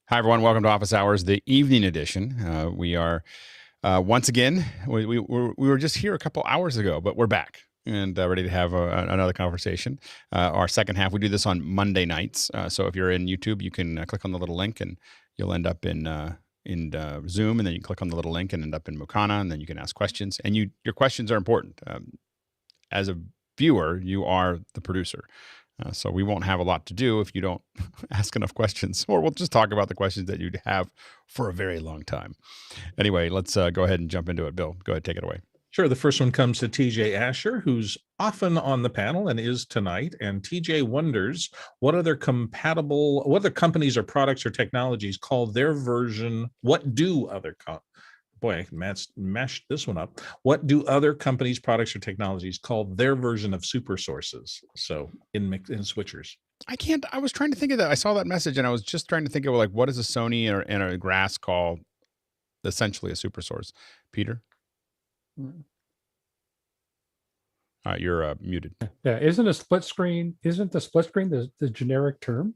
Hi, everyone. Welcome to Office Hours, the evening edition. We are once again, we were just here a couple hours ago, but we're back and ready to have another conversation. Our second half, we do this on Monday nights. So if you're in YouTube, you can click on the little link and you'll end up in Zoom, and then you click on the little link and end up in Mukana, and then you can ask questions. And your questions are important. As a viewer, you are the producer. So we won't have a lot to do if you don't ask enough questions, or we'll just talk about the questions that you'd have for a very long time. Anyway, let's go ahead and jump into it. Bill, go ahead, take it away. Sure. The first one comes to TJ Asher, who's often on the panel and is tonight. And TJ wonders what other companies or products or technologies call their version. What do other Boy, I mashed this one up. What do other companies, products, or technologies call their version of super sources? So in switchers. I was trying to think of that. I saw that message and I was just trying to think of what does a Sony and a Grass call essentially a super source? Peter? You're muted. Yeah, isn't the split screen the generic term?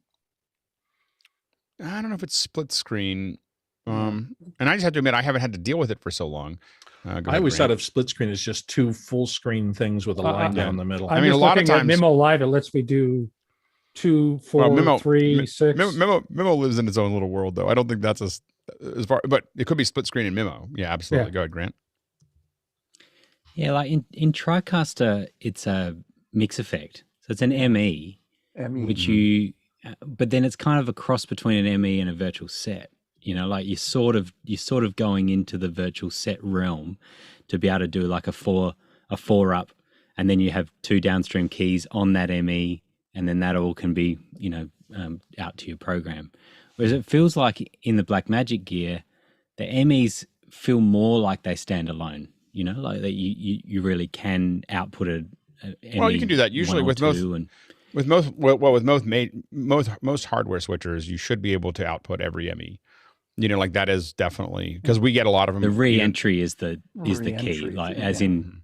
I don't know if it's split screen. And I just have to admit, I haven't had to deal with it for so long. I always thought of split screen as just two full screen things with a line down the middle. I mean, a lot of times Mimo Live, it lets me do 2, 4, 3, 6. Mimo lives in its own little world, though. I don't think that's as far, but it could be split screen in Mimo. Yeah, absolutely. Yeah. Go ahead, Grant. Yeah, like in Tricaster, it's a mix effect. So it's an ME. Which but then it's kind of a cross between an ME and a virtual set. You know, like you're sort of going into the virtual set realm to be able to do like a four up, and then you have 2 downstream keys on that ME, and then that all can be, out to your program. Whereas it feels like in the Blackmagic gear, the MEs feel more like they stand alone. You know, like that you really can output a ME. Well, you can do that usually with most hardware switchers. You should be able to output every ME. Like that is definitely, because we get a lot of them. The re-entry is the key, like in,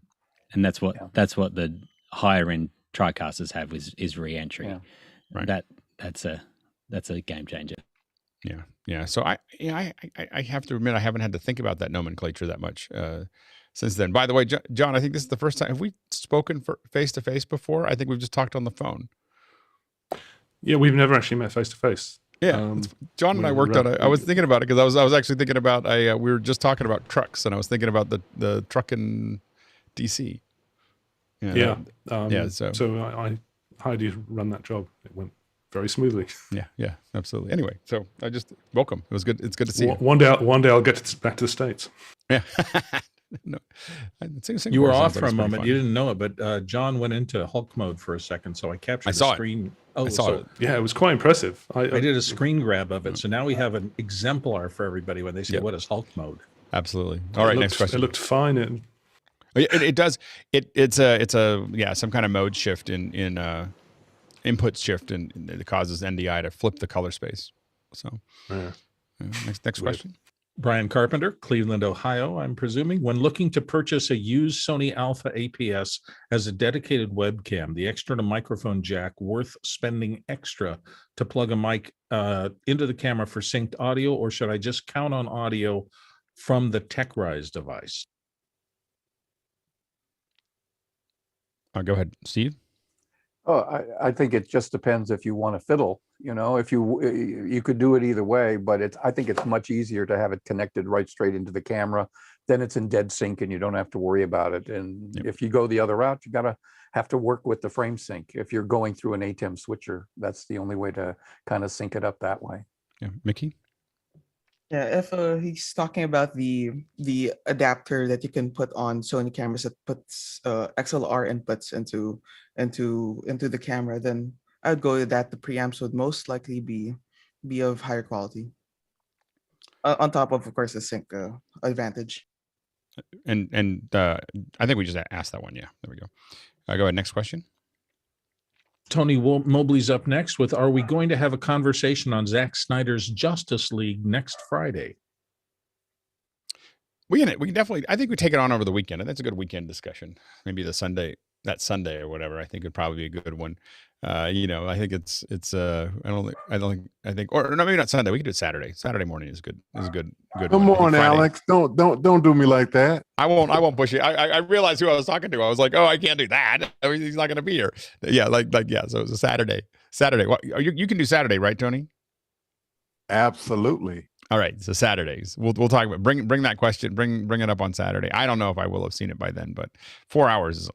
and that's what the higher end Tricasters have is re-entry. Yeah. Right. That's a game changer. Yeah. So I have to admit I haven't had to think about that nomenclature that much since then. By the way, John, I think this is the first time. Have we spoken face to face before? I think we've just talked on the phone. Yeah, we've never actually met face to face. Yeah, John and I worked on it. I was thinking about it because I was actually thinking about we were just talking about trucks, and I was thinking about the truck in DC. So I hired you to run that job. It went very smoothly. Yeah, absolutely. Anyway, so I just welcome. It was good. It's good to see you. One day I'll get back to the States. Yeah. No, you were off for a moment. You didn't know it, but John went into Hulk mode for a second, so I captured the screen. I saw it. Yeah, it was quite impressive. I did a screen grab of it, so now we have an exemplar for everybody when they say, "What is Hulk mode?" Absolutely. All right, next question. It looked fine. It does. It's a some kind of mode shift in input shift, and it causes NDI to flip the color space. So, next question. Brian Carpenter, Cleveland, Ohio, I'm presuming. When looking to purchase a used Sony Alpha APS as a dedicated webcam, the external microphone jack worth spending extra to plug a mic into the camera for synced audio, or should I just count on audio from the TechRise device? Go ahead, Steve. Oh, I think it just depends if you want to fiddle. If you could do it either way, but I think it's much easier to have it connected right straight into the camera. Then it's in dead sync and you don't have to worry about it. And if you go the other route, you have to work with the frame sync. If you're going through an ATEM switcher, that's the only way to kind of sync it up that way. Yeah, Mickey. Yeah, if he's talking about the adapter that you can put on Sony cameras that puts XLR inputs into the camera, then I'd go with that. The preamps would most likely be of higher quality. On top of course, the sync advantage. And I think we just asked that one. Yeah, there we go. Go ahead. Next question. Tony Mobley's up next with, are we going to have a conversation on Zack Snyder's Justice League next Friday? We can definitely, I think we take it on over the weekend. And that's a good weekend discussion. Maybe that Sunday or whatever, I think would probably be a good one. I think I think, or no, maybe not Sunday. We could do it Saturday. Saturday morning is good. Good. Come on, Alex. Don't do me like that. I won't push it. I realized who I was talking to. I was like, oh, I can't do that. I mean, he's not going to be here. Yeah, yeah. So it's a Saturday. Well, you can do Saturday, right, Tony? Absolutely. All right. So Saturdays. We'll talk about bring that question. Bring it up on Saturday. I don't know if I will have seen it by then, but 4 hours is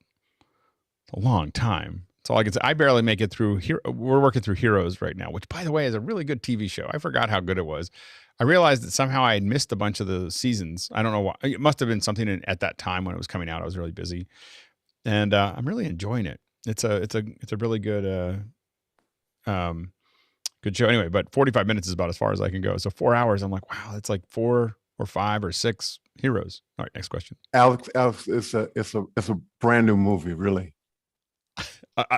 a long time. That's all I can say. I barely make it through here. We're working through Heroes right now, which, by the way, is a really good TV show. I forgot how good it was. I realized that somehow I had missed a bunch of the seasons. I don't know why. It must have been something at that time when it was coming out. I was really busy, and I'm really enjoying it. It's a really good good show. Anyway, but 45 minutes is about as far as I can go. So 4 hours. I'm like, wow, that's like 4 or 5 or 6 Heroes. All right, next question. Alex, it's a brand new movie, really.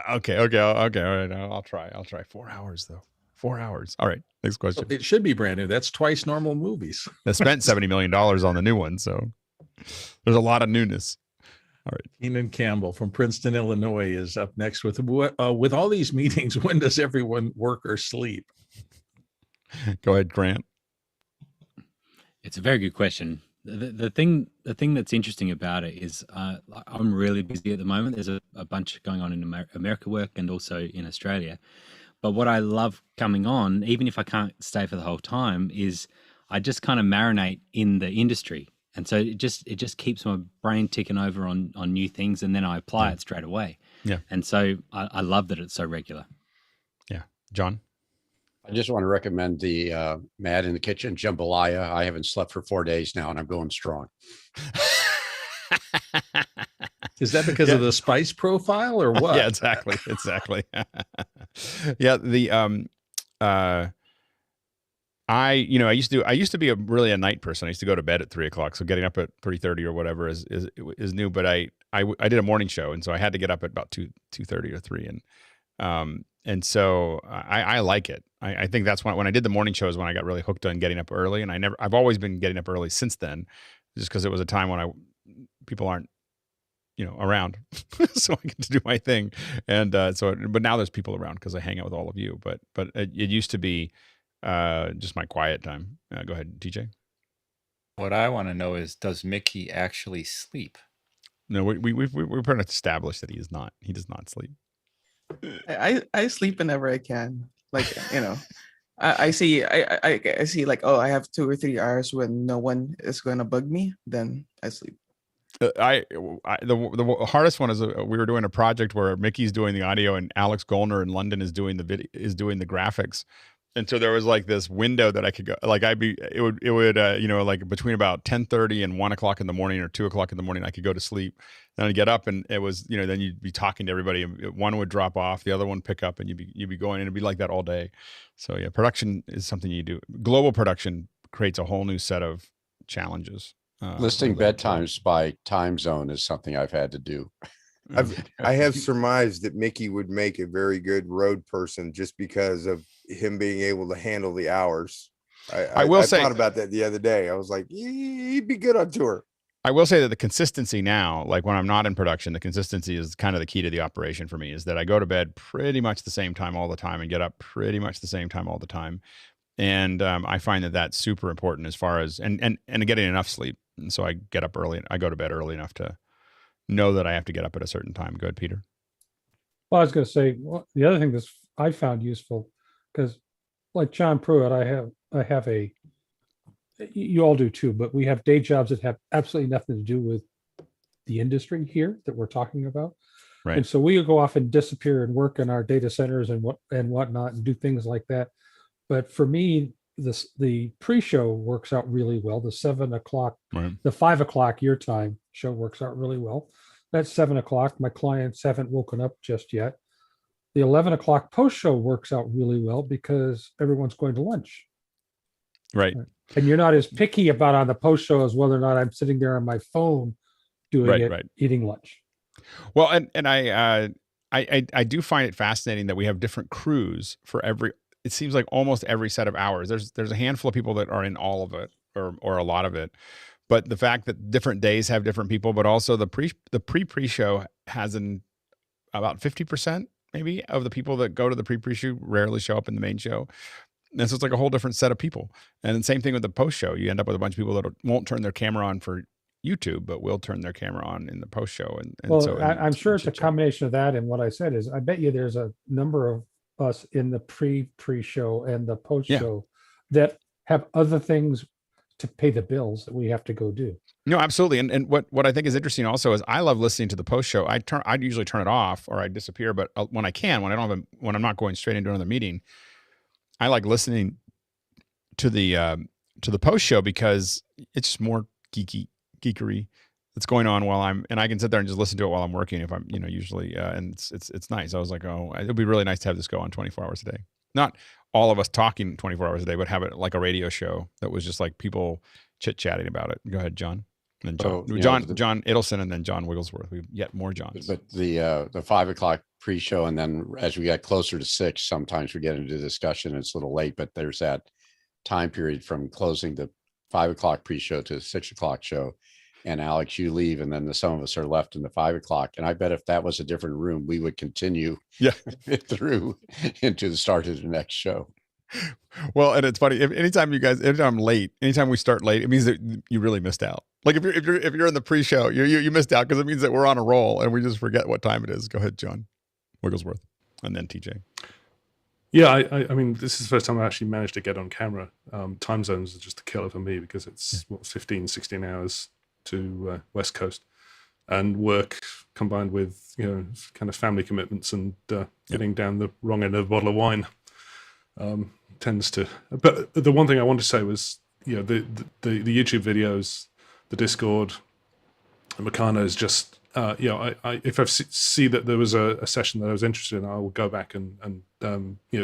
Okay. All right, I'll try. 4 hours though. 4 hours. All right, next question. It should be brand new. That's twice normal movies. They spent $70 million on the new one, so there's a lot of newness. All right. Keenan Campbell from Princeton, Illinois, is up next with all these meetings. When does everyone work or sleep? Go ahead, Grant. It's a very good question. The thing that's interesting about it is I'm really busy at the moment. There's a bunch going on in America work and also in Australia. But what I love coming on, even if I can't stay for the whole time, is I just kind of marinate in the industry. And so it just keeps my brain ticking over on new things, and then I apply it straight away. Yeah. And so I love that it's so regular. Yeah. John? I just want to recommend the Mad in the Kitchen Jambalaya. I haven't slept for 4 days now, and I'm going strong. Is that because of the spice profile or what? Yeah, exactly. Yeah. I used to be really a night person. I used to go to bed at 3:00. So getting up at 3:30 or whatever is new, but I did a morning show. And so I had to get up at about 2:30 or 3. And so I like it. I think that's when I did the morning shows when I got really hooked on getting up early. And I've always been getting up early since then, just because it was a time when people aren't, around. So I get to do my thing. And but now there's people around because I hang out with all of you. But it used to be just my quiet time. Go ahead, TJ. What I want to know is, does Mickey actually sleep? No, we're pretty much established that he is not. He does not sleep. I sleep whenever I can. Like, I see like, oh, I have 2 or 3 hours when no one is going to bug me, then I sleep. The hardest one is we were doing a project where Mickey's doing the audio and Alex Gollner in London is doing the graphics. And so there was like this window that I could go, like it would like between about 10:30 and 1:00 in the morning or 2:00 in the morning, I could go to sleep. Then I'd get up and it was, then you'd be talking to everybody and one would drop off, the other one pick up and you'd be going, and it'd be like that all day. So yeah, production is something you do. Global production creates a whole new set of challenges. Listing bedtimes by time zone is something I've had to do. I have surmised that Mickey would make a very good road person just because of him being able to handle the hours. I thought about that the other day. I was like, he'd be good on tour. I will say that the consistency now, like when I'm not in production, the consistency is kind of the key to the operation for me, is that I go to bed pretty much the same time all the time and get up pretty much the same time all the time. And I find that that's super important as far as, and getting enough sleep. And so I get up early, I go to bed early enough to know that I have to get up at a certain time. Go ahead, Peter. Well, I was going to say, the other thing that I found useful, because like John Pruitt, I have you all do too, but we have day jobs that have absolutely nothing to do with the industry here that we're talking about. Right. And so we go off and disappear and work in our data centers and whatnot and do things like that. But for me, the pre-show works out really well. The 7:00, right. The 5:00 your time show works out really well. That's 7:00. My clients haven't woken up just yet. The 11:00 post-show works out really well because everyone's going to lunch. Right. And you're not as picky about on the post-show as whether or not I'm sitting there on my phone doing eating lunch. Well, and I do find it fascinating that we have different crews for every. It seems like almost every set of hours. There's a handful of people that are in all of it or a lot of it, but the fact that different days have different people, but also the pre-show has about 50% maybe of the people that go to the pre-shoot rarely show up in the main show. And so it's like a whole different set of people. And the same thing with the post show. You end up with a bunch of people that won't turn their camera on for YouTube, but will turn their camera on in the post show. And well, so I'm sure it's a combination of that. And what I said is, I bet you there's a number of us in the pre-show and the post show that have other things to pay the bills that we have to go do. No, absolutely. And what I think is interesting also is I love listening to the post show. I'd usually turn it off or I disappear, but when I can, when I'm not going straight into another meeting, I like listening to the post show because it's just more geekery that's going on and I can sit there and just listen to it while I'm working if I'm, usually, and it's nice. I was like, oh, it'd be really nice to have this go on 24 hours a day. Not all of us talking 24 hours a day, but have it like a radio show that was just like people chit-chatting about it. Go ahead, John. And then John Idelson, and then John Wigglesworth. We've yet more Johns. But the 5 o'clock pre-show, and then as we get closer to 6, sometimes we get into discussion. It's a little late, but there's that time period from closing the 5 o'clock pre-show to the 6 o'clock show. And Alex, you leave, and then some of us are left in the 5 o'clock. And I bet if that was a different room, we would continue through into the start of the next show. Well, and it's funny. Anytime I'm late, anytime we start late, it means that you really missed out. Like if you're in the pre-show, you missed out because it means that we're on a roll and we just forget what time it is. Go ahead, John Wigglesworth, and then TJ. Yeah, I mean, this is the first time I actually managed to get on camera. Time zones are just a killer for me because it's 15, 16 hours to West Coast, and work combined with kind of family commitments and getting down the wrong end of a bottle of wine tends to. But the one thing I wanted to say was the YouTube videos, the Discord, and Meccano is just if I see that there was a session that I was interested in, I will go back and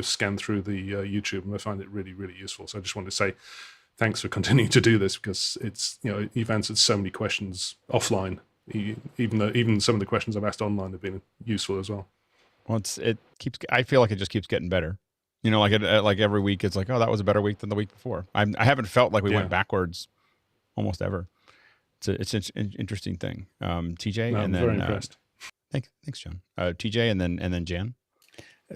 scan through the YouTube, and I find it really, really useful. So I just wanted to say thanks for continuing to do this because it's you've answered so many questions offline, even some of the questions I've asked online have been useful as well. Well, I feel like it just keeps getting better. Like every week it's like, oh, that was a better week than the week before. I haven't felt like we went backwards almost ever. It's an interesting thing. TJ, no, and then very impressed. Thanks, John. TJ, and then Jan.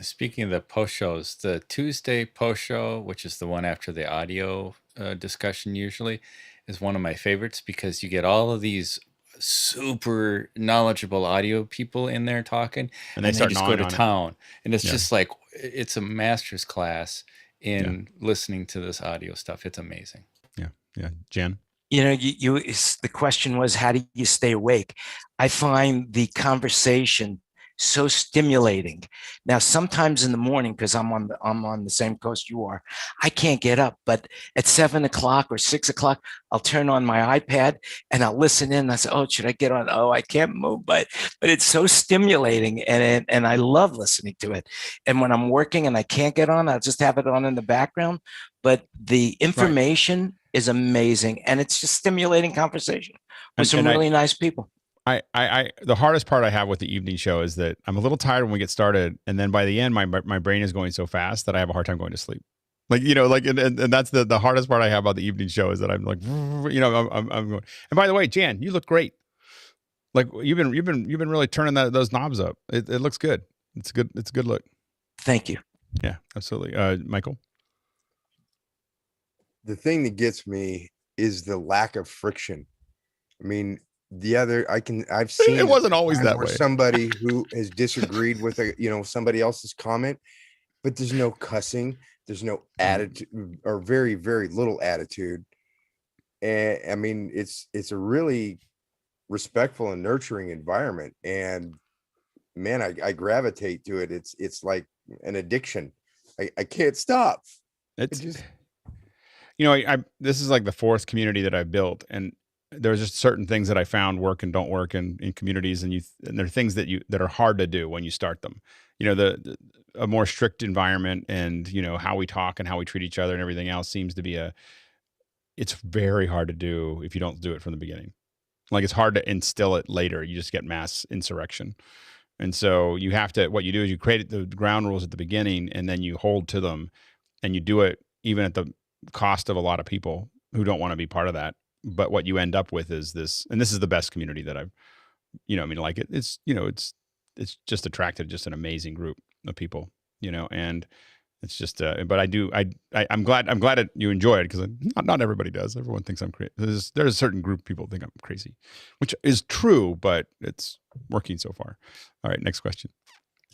Speaking of the post shows, the Tuesday post show, which is the one after the audio discussion usually, is one of my favorites because you get all of these super knowledgeable audio people in there talking, and they just go to town. And it's just like, it's a master's class in listening to this audio stuff. It's amazing. Yeah. Jan? The question was, how do you stay awake? I find the conversation so stimulating. Now, sometimes in the morning, because I'm on the same coast you are, I can't get up. But at 7 o'clock or 6 o'clock, I'll turn on my iPad and I'll listen in. I say, "Oh, should I get on? Oh, I can't move." But it's so stimulating, and I love listening to it. And when I'm working and I can't get on, I'll just have it on in the background. But the information is amazing, and it's just stimulating conversation with some really nice people. The hardest part I have with the evening show is that I'm a little tired when we get started, and then by the end, my brain is going so fast that I have a hard time going to sleep. And that's the hardest part I have about the evening show is that I'm like, I'm going. And by the way, Jan, you look great. Like you've been really turning those knobs up. It looks good. It's good. It's a good look. Thank you. Yeah, absolutely. Michael. The thing that gets me is the lack of friction. I mean, I've seen it wasn't always that way. Somebody who has disagreed with somebody else's comment, but there's no cussing, there's no attitude, or very, very little attitude. And I mean, it's a really respectful and nurturing environment. And man, I gravitate to it. It's like an addiction. I can't stop. This is like the fourth community that I've built, and there's just certain things that I found work and don't work in communities, and there are things that are hard to do when you start them. A more strict environment, and how we talk and how we treat each other and everything else seems to be it's very hard to do if you don't do it from the beginning. Like it's hard to instill it later. You just get mass insurrection. And so what you do is you create the ground rules at the beginning, and then you hold to them, and you do it even at the cost of a lot of people who don't want to be part of that. But what you end up with is this, and this is the best community that I've, it's just attracted just an amazing group. of people, and it's just, but I'm glad that you enjoy it, because not everybody does. Everyone thinks I'm crazy. There's a certain group of people think I'm crazy, which is true, but it's working so far. All right, next question.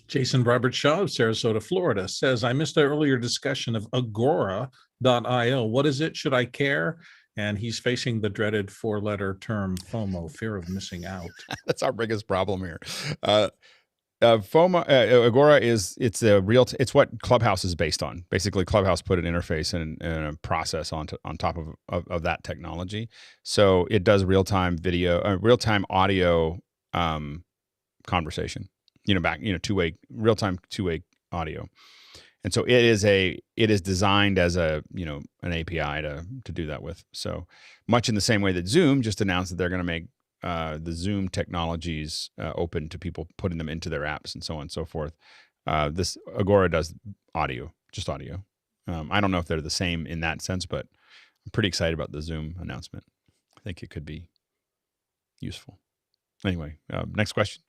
Jason Robert Shaw of Sarasota, Florida says, I missed the earlier discussion of Agora.io. What is it? Should I care? And he's facing the dreaded 4-letter term FOMO, fear of missing out. That's our biggest problem here. FOMO, Agora it's what Clubhouse is based on. Basically, Clubhouse put an interface and a process on top of that technology. So it does real-time video, real-time audio conversation. Two-way, real-time two-way audio. And so it is designed as an API to do that with. So much in the same way that Zoom just announced that they're going to make the Zoom technologies open to people putting them into their apps and so on and so forth. This Agora does audio, just audio. I don't know if they're the same in that sense, but I'm pretty excited about the Zoom announcement. I think it could be useful. Anyway, next question.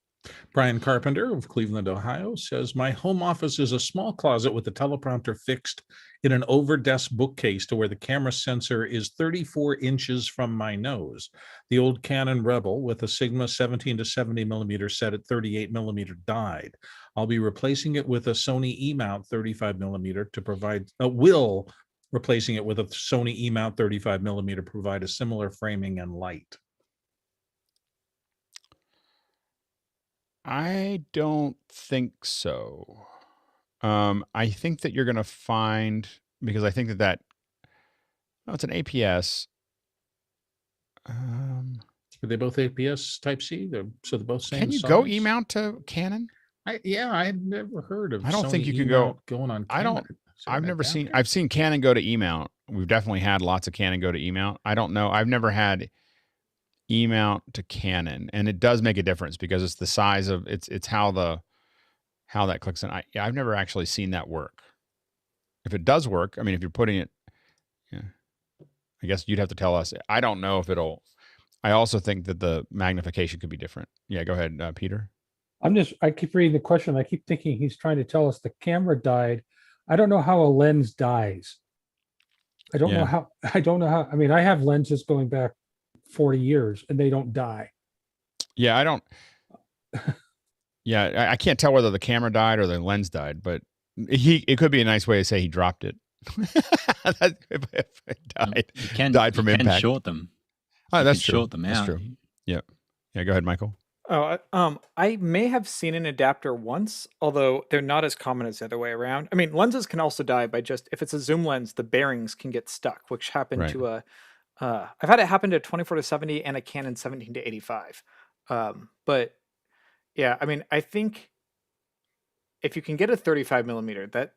Brian Carpenter of Cleveland, Ohio says, my home office is a small closet with a teleprompter fixed in an over-desk bookcase to where the camera sensor is 34 inches from my nose. The old Canon Rebel with a Sigma 17 to 70 millimeter set at 38 millimeter died. I'll be replacing it with a Sony E-mount 35 millimeter to provide, replacing it with a Sony E-mount 35 millimeter provide a similar framing and light. I don't think so. I think that you're going to find, because I think that it's an APS. Are they both APS Type C? So they're both same Can you size? go E-mount to Canon? I had never heard of. I don't think Sony you can E-mount going on. I don't. Canon. I've never seen. I've seen Canon go to E-mount. We've definitely had lots of Canon go to E-mount. I don't know. I've never had E-mount to Canon, and it does make a difference because it's the size of it's how that clicks in. I've never actually seen that work. If it does work, I mean, if you're putting it, I guess you'd have to tell us. I don't know if it'll. I also think that the magnification could be different. Yeah, go ahead, Peter. I keep reading the question. I keep thinking he's trying to tell us the camera died. I don't know how a lens dies. I don't know how. I mean, I have lenses going back 40 years and they don't die. Yeah, I don't. Yeah, I can't tell whether the camera died or the lens died, but it could be a nice way to say he dropped it. if it died from impact. You can short them. Oh, that's true. Short them out. That's true. Yeah. Yeah, go ahead, Michael. Oh, I may have seen an adapter once, although they're not as common as the other way around. I mean, lenses can also die by just, if it's a zoom lens, the bearings can get stuck, which happened to I've had it happen to a 24 to 70 and a Canon 17 to 85. But yeah, I mean, I think if you can get a 35 millimeter, that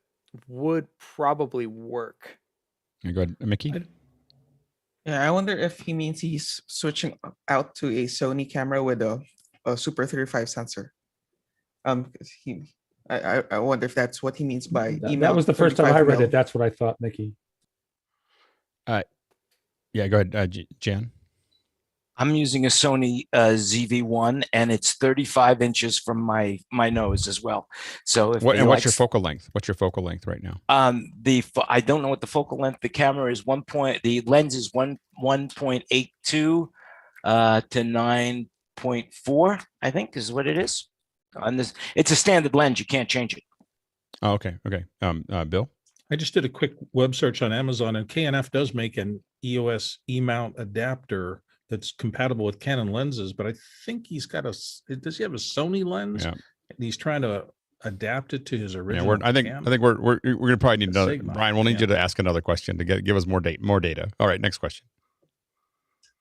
would probably work. Go ahead, Mickey. Yeah, I wonder if he means he's switching out to a Sony camera with a Super 35 sensor. I wonder if that's what he means by that was the first time I read it. That's what I thought, Mickey. Yeah, go ahead, Jan. I'm using a Sony ZV-1, and it's 35 inches from my nose as well. So, what's your focal length? What's your focal length right now? I don't know what the focal length. The camera is the lens is 1.82 to 9.4. I think is what it is. On this, it's a standard lens. You can't change it. Oh, okay. Bill. I just did a quick web search on Amazon, and KNF does make an EOS E-mount adapter that's compatible with Canon lenses, but I think does he have a Sony lens? Yeah. And he's trying to adapt it to his original. I think we're gonna probably need another Sigma. Brian, we'll need you to ask another question to give us more data. All right, next question.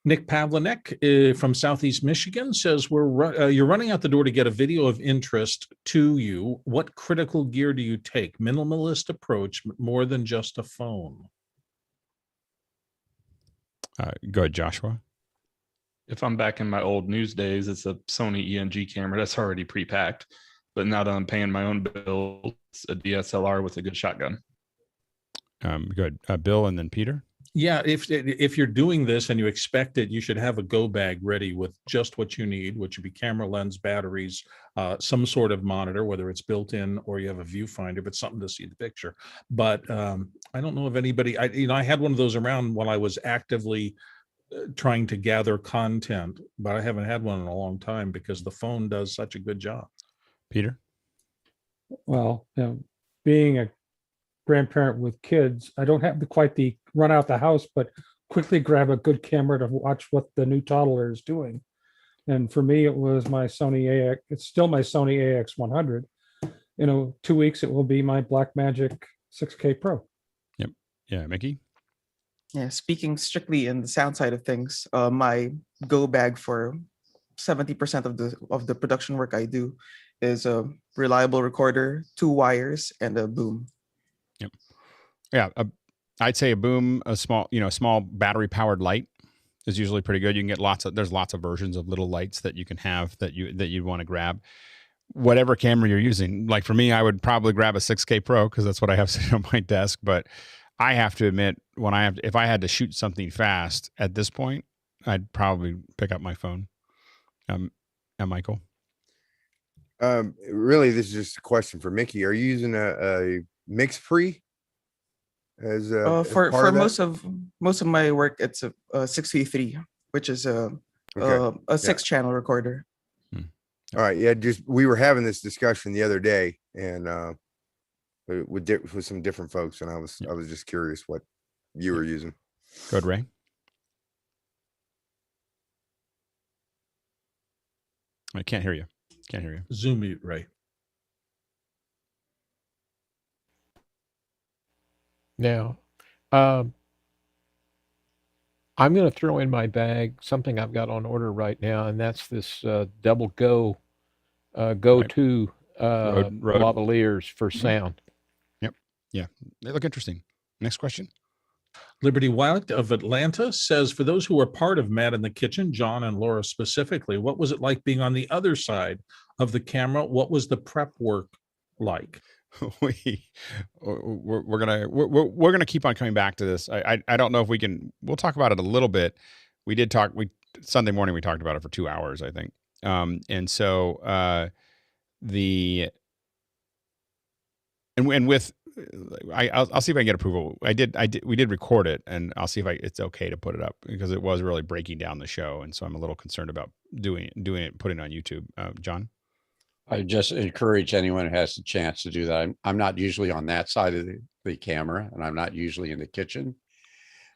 Nick Pavlinek from Southeast Michigan says, you're running out the door to get a video of interest to you. What critical gear do you take? Minimalist approach, more than just a phone. Go ahead, Joshua. If I'm back in my old news days, it's a Sony ENG camera that's already pre-packed. But now that I'm paying my own bill, it's a DSLR with a good shotgun. Good. Bill and then Peter. Yeah, if you're doing this and you expect it, you should have a go bag ready with just what you need, which would be camera, lens, batteries, some sort of monitor, whether it's built in or you have a viewfinder, but something to see the picture. But I don't know of anybody. I had one of those around while I was actively trying to gather content, but I haven't had one in a long time because the phone does such a good job. Peter? Well, being a grandparent with kids, I don't have quite the run out the house, but quickly grab a good camera to watch what the new toddler is doing. And for me, it was my Sony AX. It's still my Sony AX100. 2 weeks, it will be my Blackmagic 6K Pro. Yep. Yeah, Mickey? Yeah, speaking strictly in the sound side of things, my go bag for 70% of the production work I do is a reliable recorder, 2 wires, and a boom. Yep. Yeah, I'd say a boom, a small battery powered light is usually pretty good. You can get there's lots of versions of little lights that you can have that you'd want to grab. Whatever camera you're using, like for me, I would probably grab a 6K Pro because that's what I have sitting on my desk. But I have to admit, if I had to shoot something fast at this point, I'd probably pick up my phone. And Michael? Really, this is just a question for Mickey. Are you using a mix pre? As for most of my work, it's a 6v3, which is a 6-channel recorder. All right, yeah. We were having this discussion the other day, and with some different folks, and I was just curious what you were using. Go ahead, Ray. I can't hear you. Zoom mute, Ray. Now, I'm going to throw in my bag something I've got on order right now, and that's this double Go 2 lavaliers for sound. Yep. Yeah. They look interesting. Next question. Liberty White of Atlanta says, for those who are part of Matt in the Kitchen, John and Laura specifically, what was it like being on the other side of the camera? What was the prep work like? We're gonna keep on coming back to this. I don't know if we'll talk about it a little bit. Sunday morning we talked about it for 2 hours, I think. And so I'll see if I can get approval. We did record it, and I'll see if it's okay to put it up because it was really breaking down the show, and so I'm a little concerned about doing it, putting it on YouTube. John? I just encourage anyone who has the chance to do that. I'm not usually on that side of the camera, and I'm not usually in the kitchen,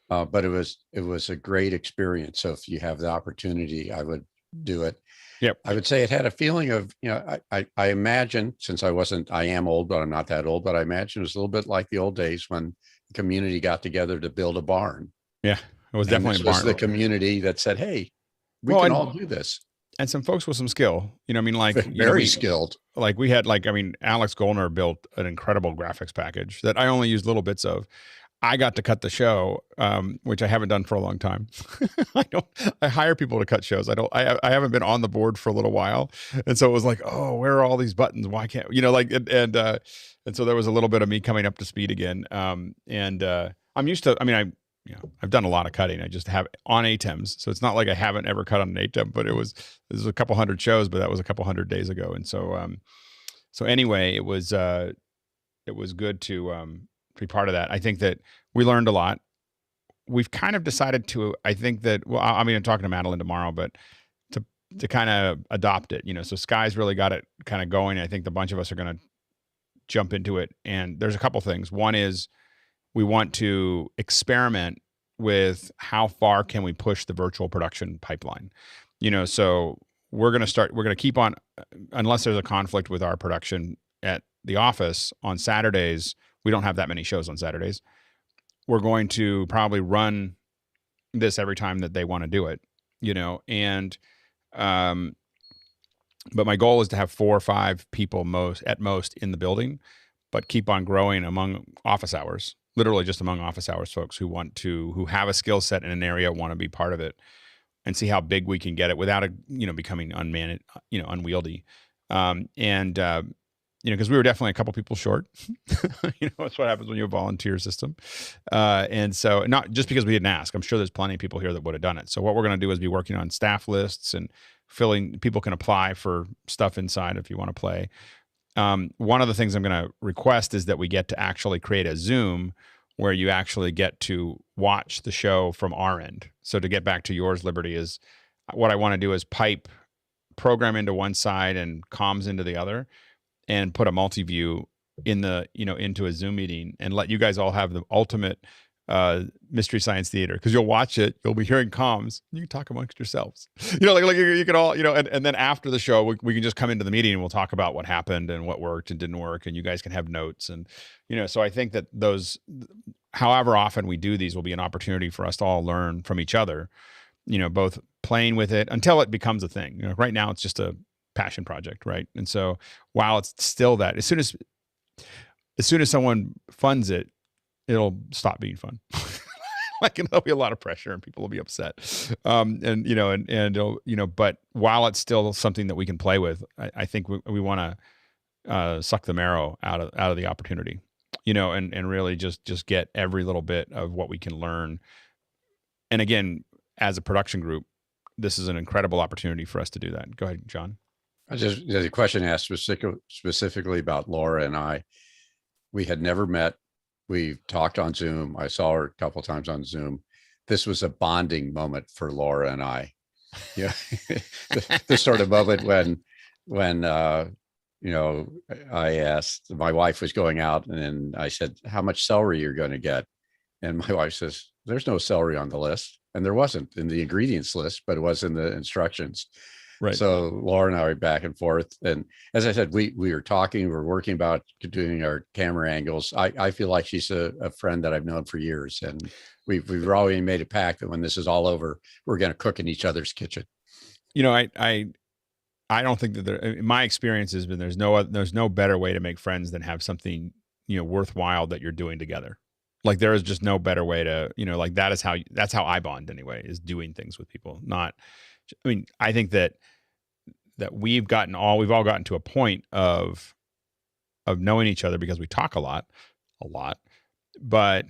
but it was a great experience. So if you have the opportunity, I would do it. Yep. I would say it had a feeling of, I imagine, since I am old, but I'm not that old, but I imagine it was a little bit like the old days when the community got together to build a barn. Yeah, it was definitely a barn. This was the community that said, hey, we can all do this. And some folks with some skill, very skilled. Like we had, Alex Goldner built an incredible graphics package that I only used little bits of. I got to cut the show, which I haven't done for a long time. I hire people to cut shows. I haven't been on the board for a little while. And so it was like, oh, where are all these buttons? Why can't, and so there was a little bit of me coming up to speed again. I'm used to, I've done a lot of cutting. I just have on ATEMs. So it's not like I haven't ever cut on an ATEM, but this was a couple hundred shows, but that was a couple hundred days ago. And so, anyway, it was good to be part of that. I think that we learned a lot. We've kind of decided to, I think that, I'm talking to Madeline tomorrow, but to kind of adopt it, so Sky's really got it kind of going. I think the bunch of us are going to jump into it. And there's a couple things. One is we want to experiment with how far can we push the virtual production pipeline, so we're going to keep on, unless there's a conflict with our production at the office on Saturdays. We don't have that many shows on Saturdays. We're going to probably run this every time that they want to do it, but my goal is to have 4 or 5 people at most in the building, but keep on growing among office hours, literally just among office hours folks who have a skill set in an area, want to be part of it, and see how big we can get it without it, becoming unwieldy. because we were definitely a couple people short. That's what happens when you have a volunteer system. And so not just because we didn't ask, I'm sure there's plenty of people here that would have done it. So what we're going to do is be working on staff lists and people can apply for stuff inside if you want to play. One of the things I'm going to request is that we get to actually create a Zoom where you actually get to watch the show from our end. So to get back to yours, Liberty, is what I want to do is pipe program into one side and comms into the other, and put a multi-view into a Zoom meeting and let you guys all have the ultimate Mystery Science Theater, because you'll watch it, you'll be hearing comms, you can talk amongst yourselves, like you can all, and then after the show, we can just come into the meeting and we'll talk about what happened and what worked and didn't work, and you guys can have notes. And, so I think that those, however often we do these, will be an opportunity for us to all learn from each other, both playing with it until it becomes a thing. Right now it's just a passion project, right? And so while it's still that, as soon as someone funds it, it'll stop being fun. There'll be a lot of pressure and people will be upset. But while it's still something that we can play with, I think we want to suck the marrow out of the opportunity, and really just get every little bit of what we can learn. And again, as a production group, this is an incredible opportunity for us to do that. Go ahead, John. There's a question asked specifically about Laura and I. We had never met. We talked on Zoom. I saw her a couple of times on Zoom. This was a bonding moment for Laura and I. The sort of moment when I asked, my wife was going out, and I said, how much celery you're going to get? And my wife says, there's no celery on the list. And there wasn't in the ingredients list, but it was in the instructions. Right. So Laura and I were back and forth. And as I said, we were talking, we were working about doing our camera angles. I feel like she's a friend that I've known for years. And we've already made a pact that when this is all over, we're going to cook in each other's kitchen. I don't think that my experience has been there's no better way to make friends than have something, worthwhile that you're doing together. Like there is just no better way to, that's how I bond anyway, is doing things with people. I think that we've all gotten to a point of knowing each other because we talk a lot, but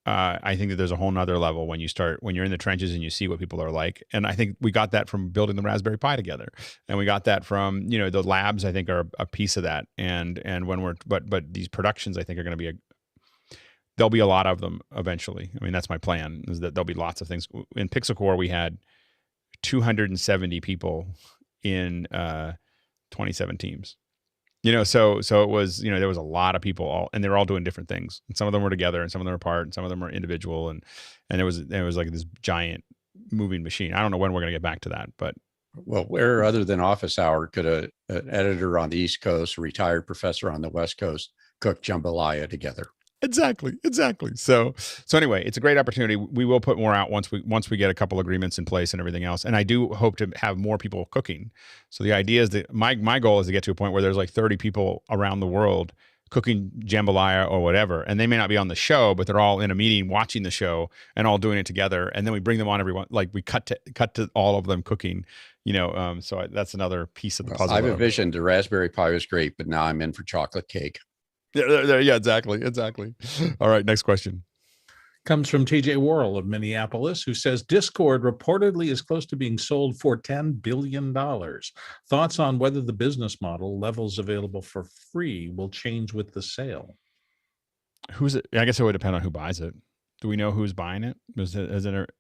I think that there's a whole nother level when you're in the trenches and you see what people are like. And I think we got that from building the Raspberry Pi together, and we got that from, the labs, I think, are a piece of that. And when but these productions, I think, are going to be there'll be a lot of them eventually. That's my plan, is that there'll be lots of things. In Pixel Core, we had 270 people in 27 teams. So it was, there was a lot of people, and they were all doing different things. And some of them were together, and some of them were apart, and some of them were individual, and it was like this giant moving machine. I don't know when we're going to get back to that, but where other than office hour could an editor on the East Coast, a retired professor on the West Coast, cook jambalaya together? Exactly. So anyway, it's a great opportunity. We will put more out once we get a couple agreements in place and everything else. And I do hope to have more people cooking. So the idea is that my goal is to get to a point where there's like 30 people around the world cooking jambalaya or whatever, and they may not be on the show, but they're all in a meeting watching the show and all doing it together. And then we bring them on everyone, like we cut to all of them cooking. So that's another piece of the puzzle. I've envisioned the Raspberry Pi was great, but now I'm in for chocolate cake. Yeah, exactly. All right, next question. Comes from TJ Worrell of Minneapolis, who says Discord reportedly is close to being sold for $10 billion. Thoughts on whether the business model, levels available for free, will change with the sale? Who's it? I guess it would depend on who buys it. Do we know who's buying it? Is it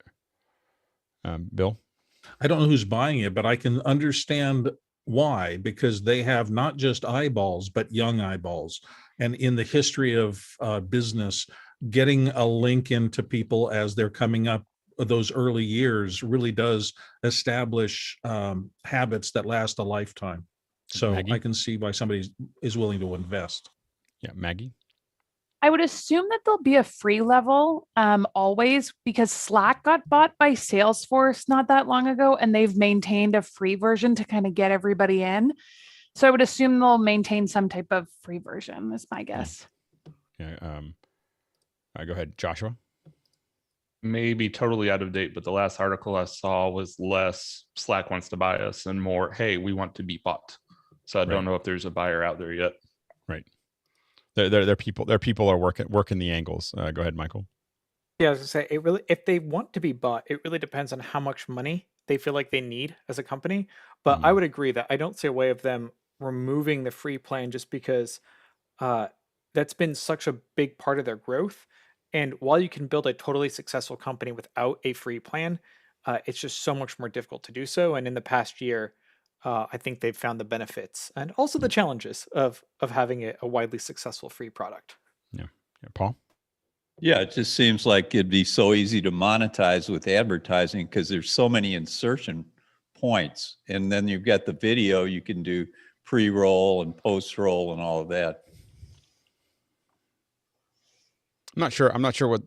Bill? I don't know who's buying it, but I can understand why, because they have not just eyeballs, but young eyeballs. And in the history of business, getting a link into people as they're coming up those early years really does establish habits that last a lifetime. So Maggie? I can see why somebody is willing to invest. Yeah, Maggie? I would assume that there'll be a free level always, because Slack got bought by Salesforce not that long ago, and they've maintained a free version to kind of get everybody in. So I would assume they'll maintain some type of free version, is my guess. Yeah. Go ahead, Joshua. Maybe totally out of date, but the last article I saw was less Slack wants to buy us and more, hey, we want to be bought. So I don't know if there's a buyer out there yet. Right. Their people are working the angles. Go ahead, Michael. Yeah, I was gonna say it really. If they want to be bought, it really depends on how much money they feel like they need as a company. But I would agree that I don't see a way of them removing the free plan just because uh, that's been such a big part of their growth. And while you can build a totally successful company without a free plan, it's just so much more difficult to do so. And in the past year, I think they've found the benefits and also the challenges of having a widely successful free product. Yeah, Paul. Yeah, it just seems like it'd be so easy to monetize with advertising because there's so many insertion points. And then you've got the video, you can do pre-roll and post-roll and all of that. I'm not sure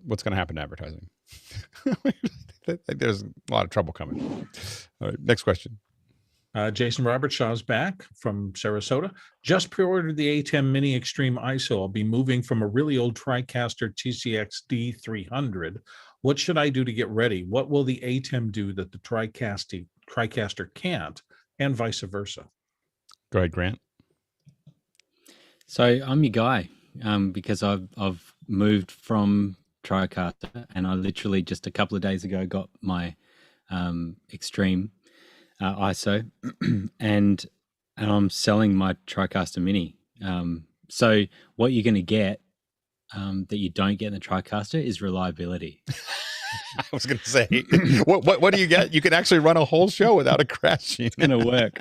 what's going to happen to advertising. There's a lot of trouble coming. All right, next question. Jason Robertshaw's back from Sarasota. Just pre-ordered the A10 Mini Extreme ISO. I'll be moving from a really old TriCaster TCX D300. What should I do to get ready? What will the A10 do that the TriCaster can't, and vice versa? Go ahead, Grant. So I'm your guy because I've moved from TriCaster, and I literally just a couple of days ago got my Extreme ISO, and I'm selling my TriCaster Mini. So what you're going to get that you don't get in the TriCaster is reliability. I was going to say, what do you get? You can actually run a whole show without it crashing. It's going to work.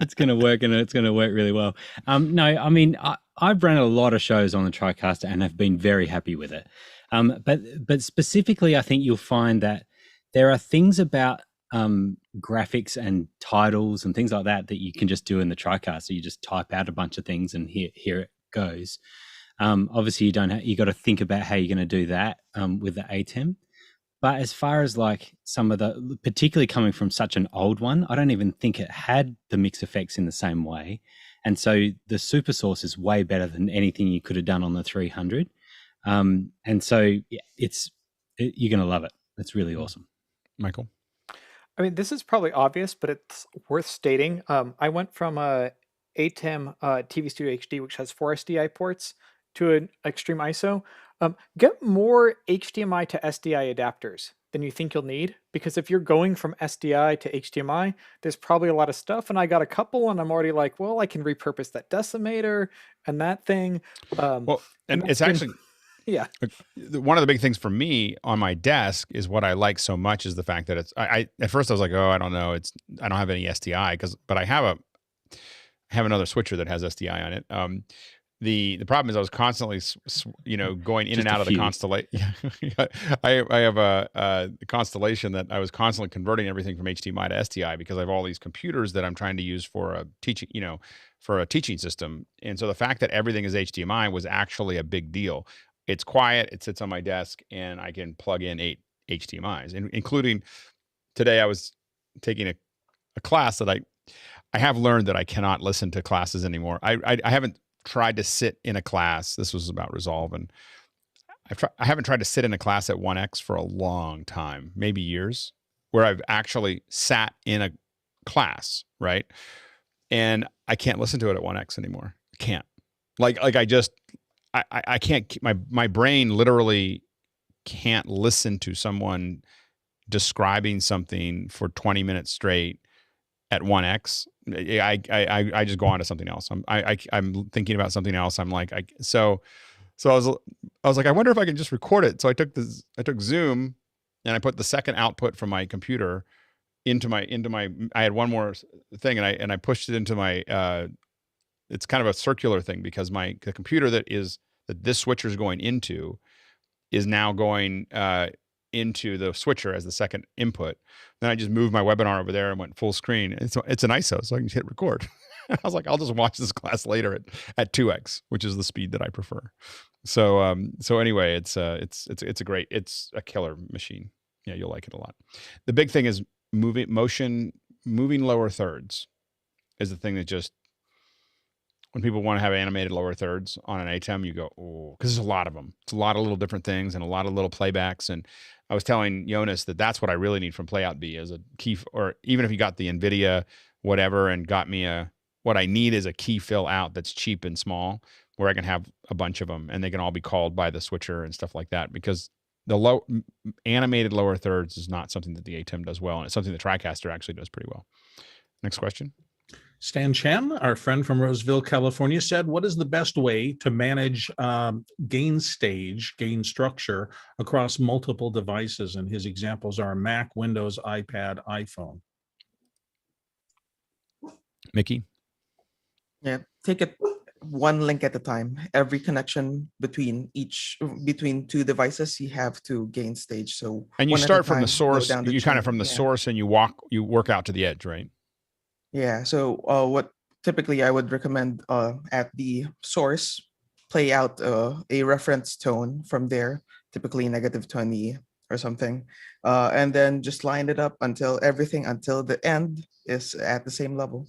It's going to work, and it's going to work really well. No, I mean, I've run a lot of shows on the TriCaster and have been very happy with it. But specifically, I think you'll find that there are things about graphics and titles and things like that you can just do in the TriCaster. You just type out a bunch of things and here it goes. Obviously, you got to think about how you're going to do that with the A10. But as far as like some of the, particularly coming from such an old one, I don't even think it had the mix effects in the same way. And so the super source is way better than anything you could have done on the 300. And so you're going to love it. It's really awesome. Michael? I mean, this is probably obvious, but it's worth stating. I went from a ATEM TV Studio HD, which has 4 SDI ports, to an Extreme ISO. Get more HDMI to SDI adapters than you think you'll need, because if you're going from SDI to HDMI, there's probably a lot of stuff, and I got a couple, and I'm already like, well, I can repurpose that decimator and that thing. And it's actually... Yeah. One of the big things for me on my desk is what I like so much is the fact that it's, I at first I was like, oh, I don't know. I don't have any SDI but I have another switcher that has SDI on it. The problem is I was constantly, going in and out of the Constellation. I have a Constellation that I was constantly converting everything from HDMI to SDI because I have all these computers that I'm trying to use for a teaching system. And so the fact that everything is HDMI was actually a big deal. It's quiet, it sits on my desk, and I can plug in 8 HDMIs, including today I was taking a class that I have learned that I cannot listen to classes anymore. I haven't tried to sit in a class. This was about Resolve, and I haven't tried to sit in a class at 1X for a long time, maybe years, where I've actually sat in a class, right? And I can't listen to it at 1X anymore. I can't. I can't, my brain literally can't listen to someone describing something for 20 minutes straight at 1X. I just go on to something else. I'm thinking about something else. I'm like, so I was like, I wonder if I can just record it. So I took Zoom and I put the second output from my computer into my, I had one more thing and I pushed it into my, it's kind of a circular thing because the computer that this switcher is going into is now going into the switcher as the second input. Then I just moved my webinar over there and went full screen. It's an ISO, so I can hit record. I was like, I'll just watch this class later at 2X, which is the speed that I prefer. So anyway, it's a killer machine. Yeah, you'll like it a lot. The big thing is moving lower thirds is the thing that just, when people want to have animated lower thirds on an ATEM, you go, oh, because there's a lot of them. It's a lot of little different things and a lot of little playbacks. And I was telling Jonas that's what I really need from Playout B as a key, or even if you got the NVIDIA whatever and got me a what I need is a key fill out that's cheap and small, where I can have a bunch of them and they can all be called by the switcher and stuff like that. Because the animated lower thirds is not something that the ATEM does well, and it's something the Tricaster actually does pretty well. Next question. Stan Chen, our friend from Roseville, California, said, what is the best way to manage gain structure across multiple devices? And his examples are Mac, Windows, iPad, iPhone. Mickey? Yeah, take it one link at a time. Every connection between two devices, you have to gain stage. So and you start from the source. You kind of from the yeah. source, and you work out to the edge, right? Yeah. So what typically I would recommend at the source, play out a reference tone from there, typically -20 or something, and then just line it up until the end is at the same level.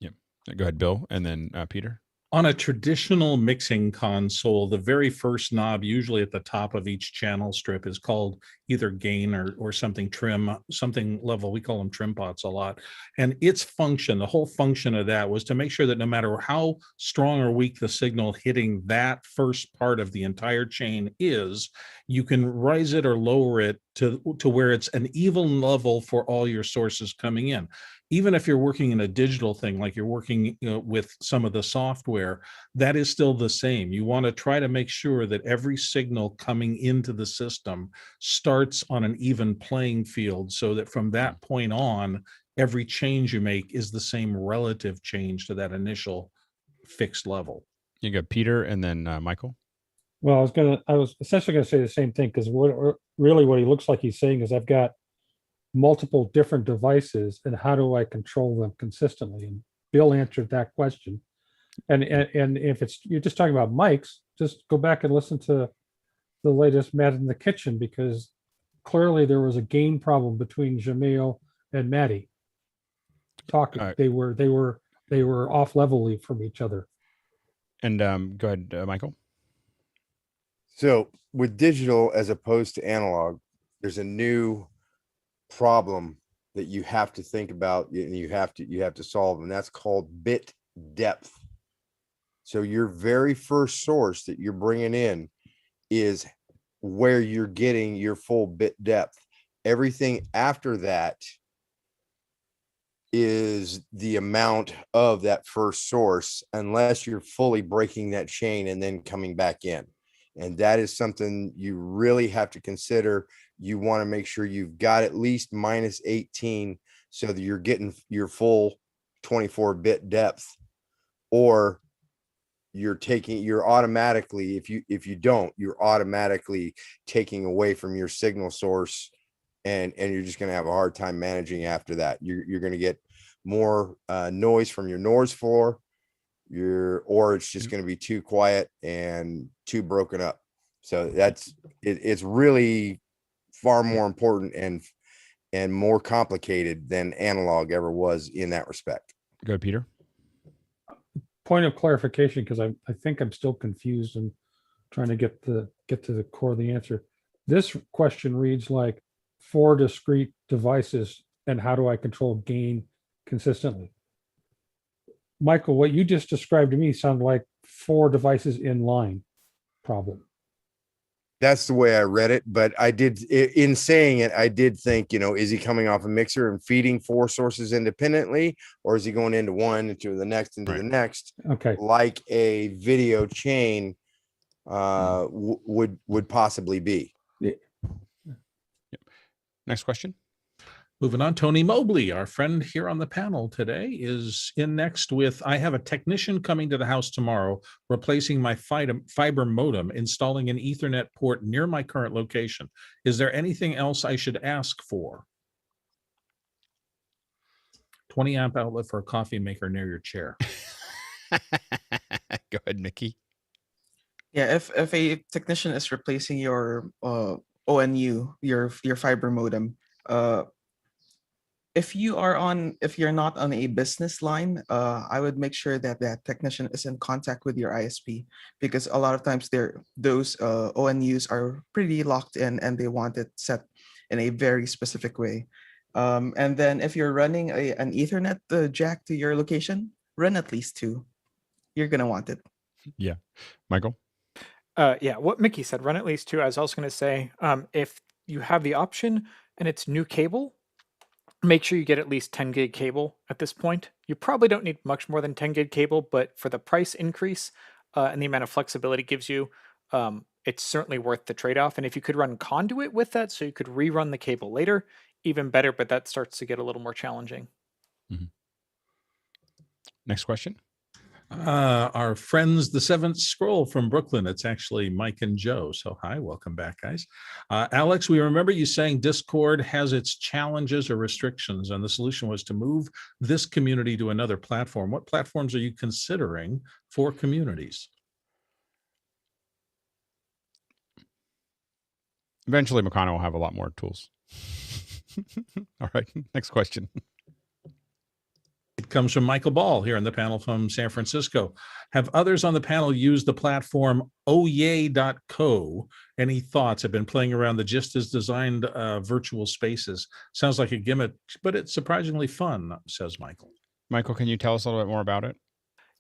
Yep. Go ahead, Bill, and then Peter. On a traditional mixing console, the very first knob, usually at the top of each channel strip, is called either gain or something trim, something level. We call them trim pots a lot. And its function, the whole function of that was to make sure that no matter how strong or weak the signal hitting that first part of the entire chain is, you can rise it or lower it to where it's an even level for all your sources coming in. Even if you're working in a digital thing, like you're working with some of the software, that is still the same. You want to try to make sure that every signal coming into the system starts on an even playing field, so that from that point on, every change you make is the same relative change to that initial fixed level. You got Peter and then Michael. Well, I was essentially going to say the same thing, because what he looks like he's saying is, I've got multiple different devices, and how do I control them consistently? And Bill answered that question. And if you're just talking about mics, just go back and listen to the latest Matt in the Kitchen, because clearly there was a gain problem between Jamil and Maddie talking. Right. They were off levelly from each other. And go ahead, Michael. So with digital as opposed to analog, there's a new problem that you have to think about, and you have to solve, and that's called bit depth. So your very first source that you're bringing in is where you're getting your full bit depth. Everything after that is the amount of that first source, unless you're fully breaking that chain and then coming back in. And that is something you really have to consider. You want to make sure you've got at least -18 so that you're getting your full 24-bit depth, or you're automatically, if you don't, you're automatically taking away from your signal source, and you're just going to have a hard time managing after that. You're going to get more noise from your noise floor, or it's just going to be too quiet and too broken up. So it's really far more important and more complicated than analog ever was in that respect. Go ahead, Peter. Point of clarification, because I think I'm still confused and trying to get to the core of the answer. This question reads like 4 discrete devices, and how do I control gain consistently? Michael, what you just described to me sounded like 4 devices in line problem. That's the way I read it, but in saying it, I did think, is he coming off a mixer and feeding 4 sources independently, or is he going into one, into the next, into the next? Okay. Like a video chain would possibly be. Yeah. Next question. Moving on, Tony Mobley, our friend here on the panel today, is in next with, I have a technician coming to the house tomorrow, replacing my fiber modem, installing an Ethernet port near my current location. Is there anything else I should ask for? 20 amp outlet for a coffee maker near your chair. Go ahead, Mickey. Yeah, if a technician is replacing your ONU, your fiber modem, if you're not on a business line, I would make sure that that technician is in contact with your ISP, because a lot of times those ONUs are pretty locked in and they want it set in a very specific way. And then if you're running an Ethernet jack to your location, run at least 2. You're gonna want it. Yeah, Michael. Yeah, what Mickey said, run at least 2. I was also going to say, if you have the option and it's new cable, make sure you get at least 10 gig cable at this point. You probably don't need much more than 10 gig cable, but for the price increase and the amount of flexibility it gives you, it's certainly worth the trade-off. And if you could run conduit with that, so you could rerun the cable later, even better, but that starts to get a little more challenging. Next question. Our friends, the Seventh Scroll from Brooklyn. It's actually Mike and Joe. So hi, welcome back, guys. Alex, we remember you saying Discord has its challenges or restrictions, and the solution was to move this community to another platform. What platforms are you considering for communities? Eventually, Meccano will have a lot more tools. All right, next question. It comes from Michael Ball here on the panel from San Francisco. Have others on the panel used the platform oyay.co? Any thoughts? I've been playing around the just as designed virtual spaces. Sounds like a gimmick, but it's surprisingly fun, says Michael. Michael, can you tell us a little bit more about it?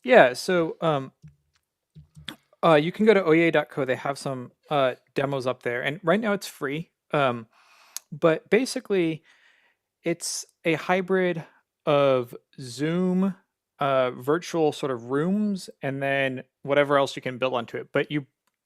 Yeah, so you can go to oyay.co. They have some demos up there, and right now it's free. But basically, it's a hybrid of Zoom, virtual sort of rooms, and then whatever else you can build onto it. But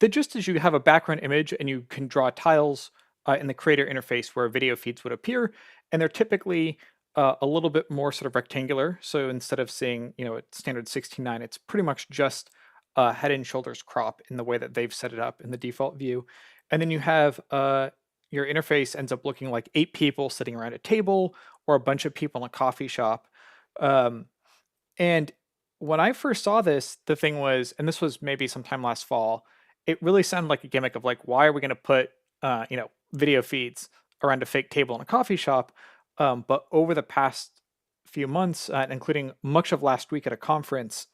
the gist is you have a background image and you can draw tiles in the creator interface where video feeds would appear, and they're typically a little bit more sort of rectangular. So instead of seeing, a standard 16:9, it's pretty much just head and shoulders crop in the way that they've set it up in the default view. And then you have your interface ends up looking like 8 people sitting around a table or a bunch of people in a coffee shop. And when I first saw this, the thing was, and this was maybe sometime last fall, it really sounded like a gimmick of like, why are we going to put, video feeds around a fake table in a coffee shop? But over the past few months, including much of last week at a conference,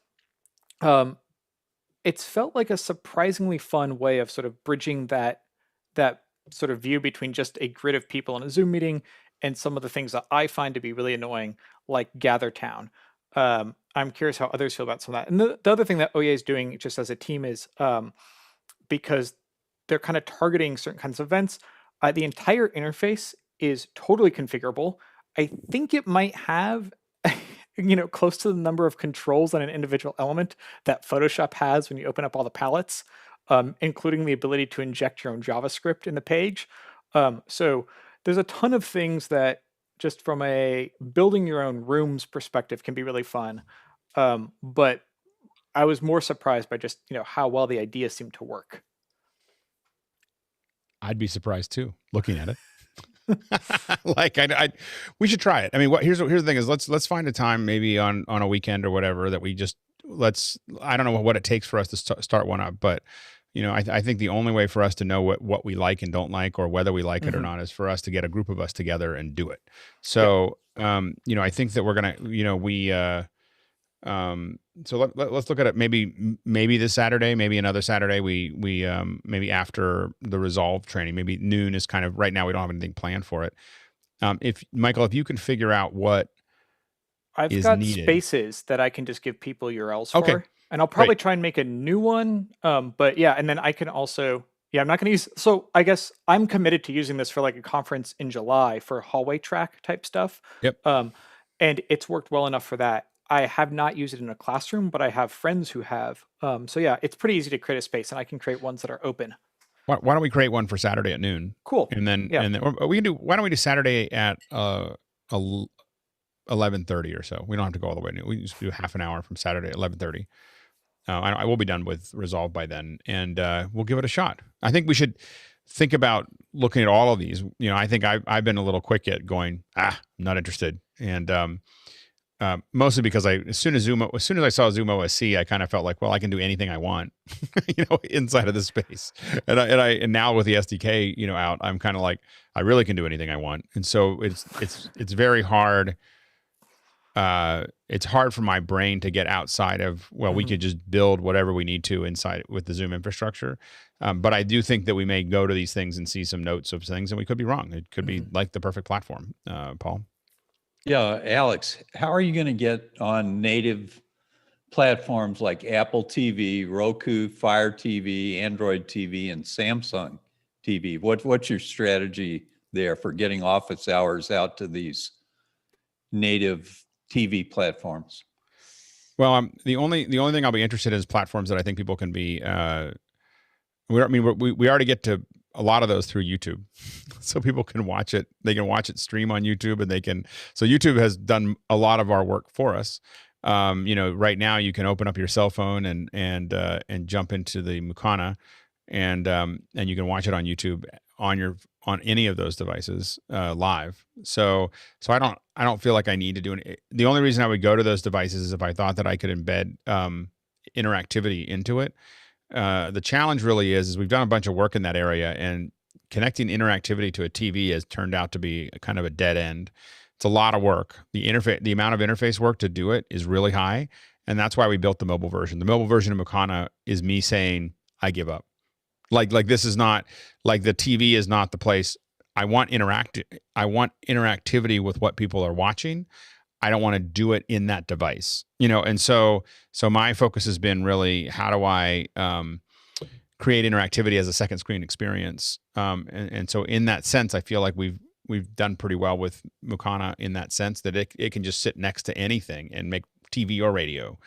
it's felt like a surprisingly fun way of sort of bridging that sort of view between just a grid of people in a Zoom meeting and some of the things that I find to be really annoying, like Gather Town. I'm curious how others feel about some of that. And the other thing that OEA is doing just as a team is because they're kind of targeting certain kinds of events, the entire interface is totally configurable. I think it might have close to the number of controls on an individual element that Photoshop has when you open up all the palettes, including the ability to inject your own JavaScript in the page. So there's a ton of things that just from a building your own rooms perspective can be really fun. But I was more surprised by just, how well the idea seemed to work. I'd be surprised too, looking at it. Like we should try it. I mean, here's the thing is let's find a time maybe on a weekend or whatever that we just I don't know what it takes for us to start one up, but I think the only way for us to know what we like and don't like or whether we like it or not is for us to get a group of us together and do it. So, I think that we're going to, so let's look at it maybe this Saturday, maybe another Saturday, we maybe after the Resolve training, maybe noon is kind of, right now we don't have anything planned for it. If you can figure out what I've got needed. Spaces that I can just give people URLs for. And I'll probably try and make a new one. But yeah, and then I can also, I'm not going to use, so I guess I'm committed to using this for like a conference in July for hallway track type stuff. Yep. And it's worked well enough for that. I have not used it in a classroom, but I have friends who have. So yeah, it's pretty easy to create a space and I can create ones that are open. Why don't we create one for Saturday at noon? Cool. And then, why don't we do Saturday at 11:30 or so? We don't have to go all the way to noon. We just do half an hour from Saturday at 11:30. I will be done with Resolve by then, and we'll give it a shot. I think we should think about looking at all of these. I think I've been a little quick at going, I'm not interested, and mostly because as soon as I saw Zoom OSC, I kind of felt like, well, I can do anything I want, inside of this space, and now with the SDK, out, I'm kind of like, I really can do anything I want, and so it's very hard. It's hard for my brain to get outside of, we could just build whatever we need to inside with the Zoom infrastructure. But I do think that we may go to these things and see some notes of things, and we could be wrong. It could be like the perfect platform, Paul. Yeah, Alex, how are you going to get on native platforms like Apple TV, Roku, Fire TV, Android TV, and Samsung TV. What's your strategy there for getting office hours out to these native TV platforms? Well, the only thing I'll be interested in is platforms that I think people can be. We already get to a lot of those through YouTube, so people can watch it. They can watch it stream on YouTube, and they can. So YouTube has done a lot of our work for us. Right now you can open up your cell phone and jump into the Mukana, and you can watch it on YouTube on any of those devices live. So I don't feel like I need to do it. The only reason I would go to those devices is if I thought that I could embed interactivity into it. The challenge really is we've done a bunch of work in that area, and connecting interactivity to a TV has turned out to be kind of a dead end. It's a lot of work. The amount of interface work to do it is really high, and that's why we built the mobile version. The mobile version of Mukana is me saying I give up. Like this is not like the TV is not the place. I want interactivity with what people are watching. I don't want to do it in that device, and so my focus has been really how do I create interactivity as a second screen experience, and so in that sense, I feel like we've done pretty well with Mukana in that sense that it can just sit next to anything and make TV or radio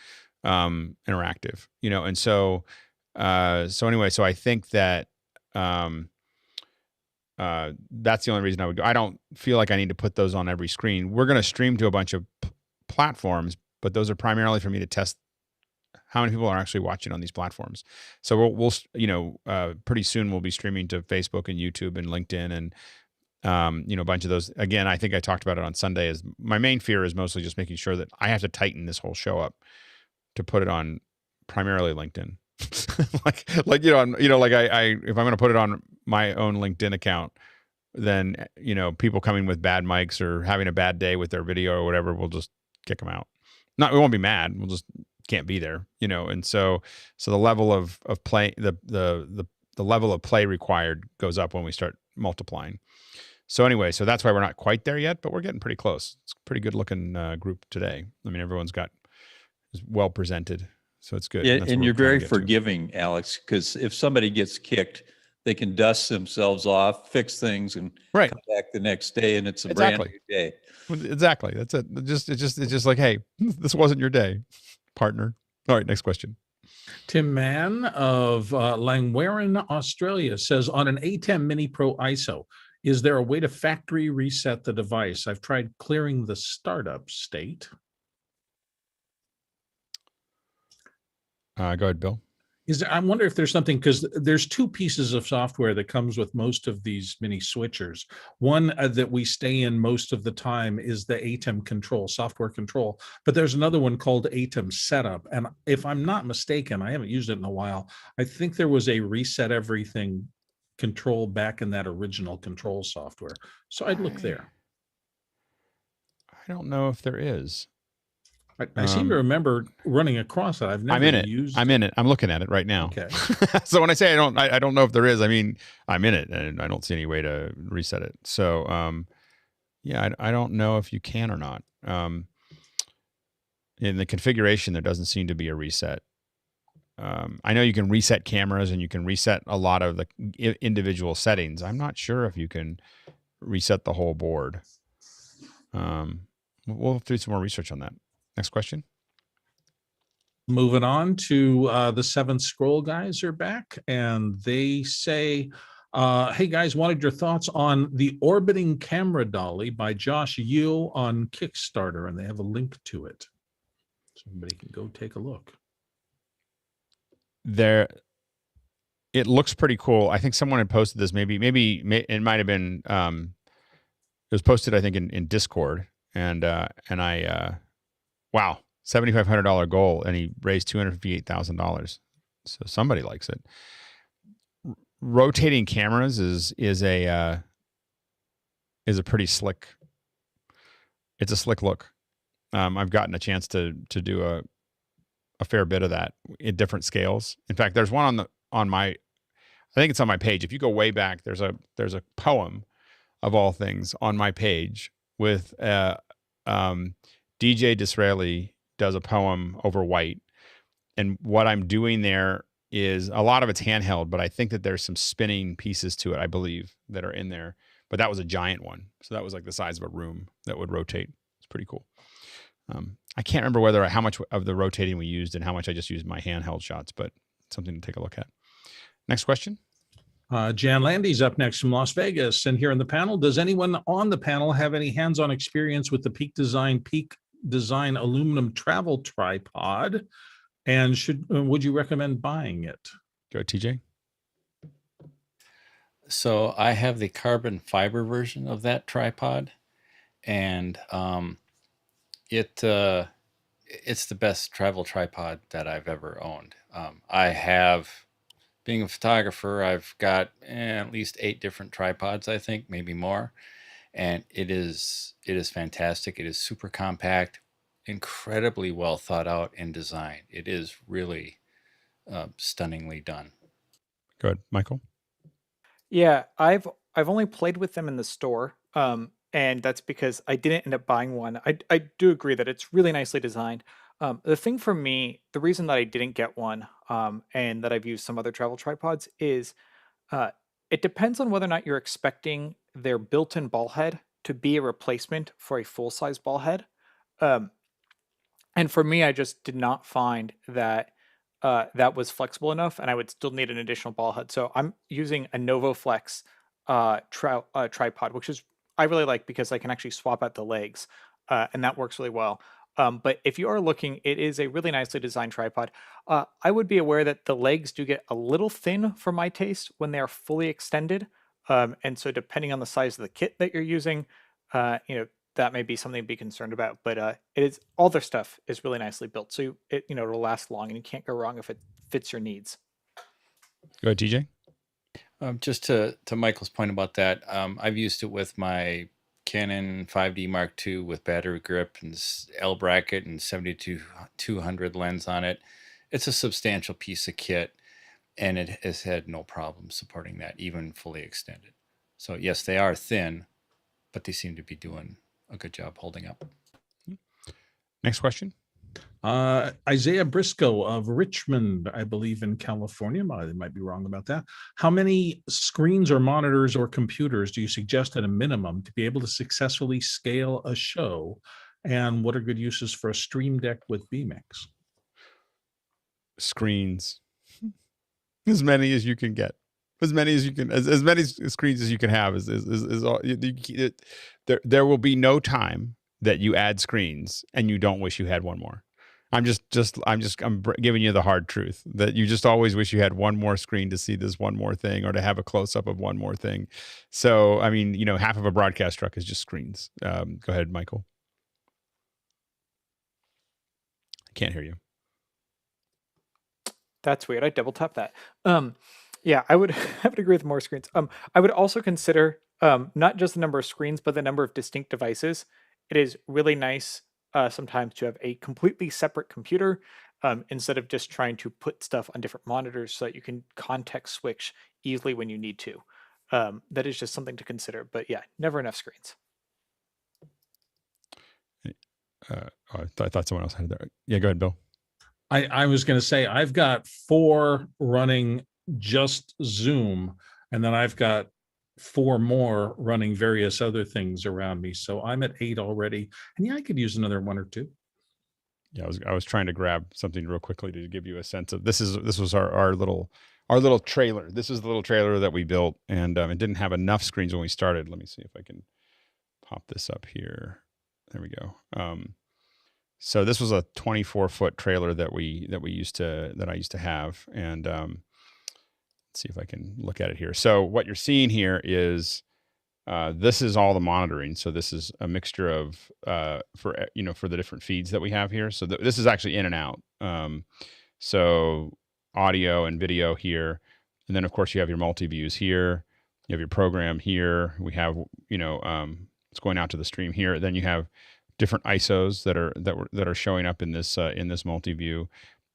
interactive, and so anyway, so I think that that's the only reason I would go. I don't feel like I need to put those on every screen. We're going to stream to a bunch of platforms, but those are primarily for me to test how many people are actually watching on these platforms. So we'll pretty soon we'll be streaming to Facebook and YouTube and LinkedIn and a bunch of those. Again, I think I talked about it on Sunday. Is my main fear is mostly just making sure that I have to tighten this whole show up to put it on primarily LinkedIn. like if I'm going to put it on my own LinkedIn account, then people coming with bad mics or having a bad day with their video or whatever, we'll just kick them out. We won't be mad. We'll just can't be there, and so the level of play, the level of play required goes up when we start multiplying. So anyway, so that's why we're not quite there yet, but we're getting pretty close. It's a pretty good looking group today. I mean, everyone's is well presented, so it's good. Yeah, and you're very forgiving, Alex, because if somebody gets kicked, they can dust themselves off, fix things, and come back the next day, and it's a brand new day. Exactly. That's it. It's just like, hey, this wasn't your day, partner. All right, next question. Tim Mann of Langwarrin, Australia says, on an A10 Mini Pro ISO, is there a way to factory reset the device? I've tried clearing the startup state. Go ahead, Bill. I wonder if there's something, because there's two pieces of software that comes with most of these mini switchers. One that we stay in most of the time is the ATEM control, software control. But there's another one called ATEM setup. And if I'm not mistaken, I haven't used it in a while, I think there was a reset everything control back in that original control software. So I'd look there. I don't know if there is. I seem to remember running across it. I've never used. I'm in it. I'm looking at it right now. Okay. So when I say I don't know if there is, I mean I'm in it, and I don't see any way to reset it. So I don't know if you can or not. In the configuration, there doesn't seem to be a reset. I know you can reset cameras and you can reset a lot of the individual settings. I'm not sure if you can reset the whole board. We'll do some more research on that. Next question. Moving on to the Seventh Scroll guys are back, and they say, hey guys, wanted your thoughts on the Orbiting Camera Dolly by Josh Yule on Kickstarter, and they have a link to it. So everybody can go take a look. It looks pretty cool. I think someone had posted this. Maybe it might have been. It was posted, I think, in Discord, and I. Wow, $7,500 goal, and he raised $258,000. So somebody likes it. Rotating cameras is a pretty slick. It's a slick look. I've gotten a chance to do a fair bit of that in different scales. In fact, there's one on my. I think it's on my page. If you go way back, there's a poem of all things on my page with DJ Disraeli does a poem over white what I'm doing there is a lot of it's handheld, but I think that there's some spinning pieces to it, I believe, that are in there. But that was a giant one. So that was like the size of a room that would rotate. It's pretty cool. I can't remember how much of the rotating we used and how much I just used my handheld shots, but something to take a look at. Next question. Jan Landy's up next from Las Vegas. And here in the panel, does anyone on the panel have any hands-on experience with the Peak Design aluminum travel tripod? And would you recommend buying it? Go TJ. So I have the carbon fiber version of that tripod, and it's the best travel tripod that I've ever owned. Being a photographer, I've got at least 8 different tripods, I think, maybe more. And it is fantastic. It is super compact, incredibly well thought out and designed. It is really stunningly done. Good, Michael. Yeah, I've only played with them in the store, and that's because I didn't end up buying one. I do agree that it's really nicely designed. The thing for me, the reason that I didn't get one, and that I've used some other travel tripods is, it depends on whether or not you're expecting their built-in ball head to be a replacement for a full-size ball head. And for me, I just did not find that that was flexible enough, and I would still need an additional ball head. So I'm using a NovoFlex tripod, which is I really like because I can actually swap out the legs, and that works really well. But if you are looking, it is a really nicely designed tripod. I would be aware that the legs do get a little thin for my taste when they are fully extended. And so depending on the size of the kit that you're using, that may be something to be concerned about. But it is all their stuff is really nicely built, so it'll last long, and you can't go wrong if it fits your needs. Go ahead, TJ. Just to Michael's point about that, I've used it with my Canon 5D Mark II with battery grip and L bracket and 72-200 lens on it. It's a substantial piece of kit, and it has had no problem supporting that, even fully extended. So yes, they are thin, but they seem to be doing a good job holding up. Next question. Isaiah Briscoe of Richmond, I believe in California. I might be wrong about that. How many screens or monitors or computers do you suggest at a minimum to be able to successfully scale a show? And what are good uses for a Stream Deck with vMix? Screens. As many as you can get. As many screens as you can have is all. There will be no time that you add screens and you don't wish you had one more. I'm giving you the hard truth that you just always wish you had one more screen to see this one more thing or to have a close up of one more thing. So, I mean, half of a broadcast truck is just screens. Go ahead, Michael. I can't hear you. That's weird. I double tapped that. Yeah, I would agree with more screens. I would also consider not just the number of screens, but the number of distinct devices. It is really nice sometimes to have a completely separate computer instead of just trying to put stuff on different monitors so that you can context switch easily when you need to. That is just something to consider. But yeah, never enough screens. I thought someone else had it there. Yeah, go ahead, Bill. I was going to say I've got 4 running just Zoom, and then I've got 4 more running various other things around me. So I'm at 8 already. And yeah, I could use another 1 or 2. Yeah, I was trying to grab something real quickly to give you a sense of this was our little trailer. This is the little trailer that we built, and it didn't have enough screens when we started. Let me see if I can pop this up here. There we go. So this was a 24-foot trailer that I used to have, and let's see if I can look at it here. So what you're seeing here is this is all the monitoring. So this is a mixture of for the different feeds that we have here. So this is actually in and out. So audio and video here, and then of course you have your multi-views here. You have your program here. We have it's going out to the stream here. Then you have different ISOs that are showing up in this multi-view,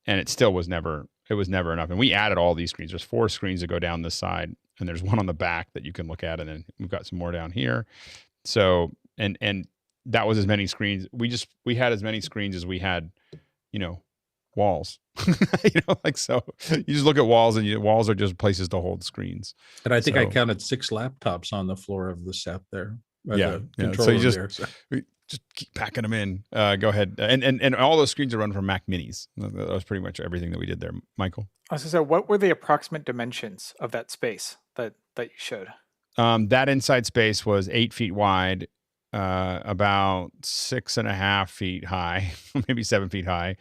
and it still was never enough. And we added all these screens. There's 4 screens that go down this side, and there's one on the back that you can look at, and then we've got some more down here. So and that was as many screens. We had as many screens as we had, walls. So you just look at walls, and walls are just places to hold screens. And I think I counted 6 laptops on the floor of the set there. Yeah. So you just keep packing them in. Go ahead, and all those screens are run from Mac Minis. That was pretty much everything that we did there, Michael. I was gonna say, what were the approximate dimensions of that space that you showed? That inside space was 8 feet wide, about 6.5 feet high, maybe 7 feet high.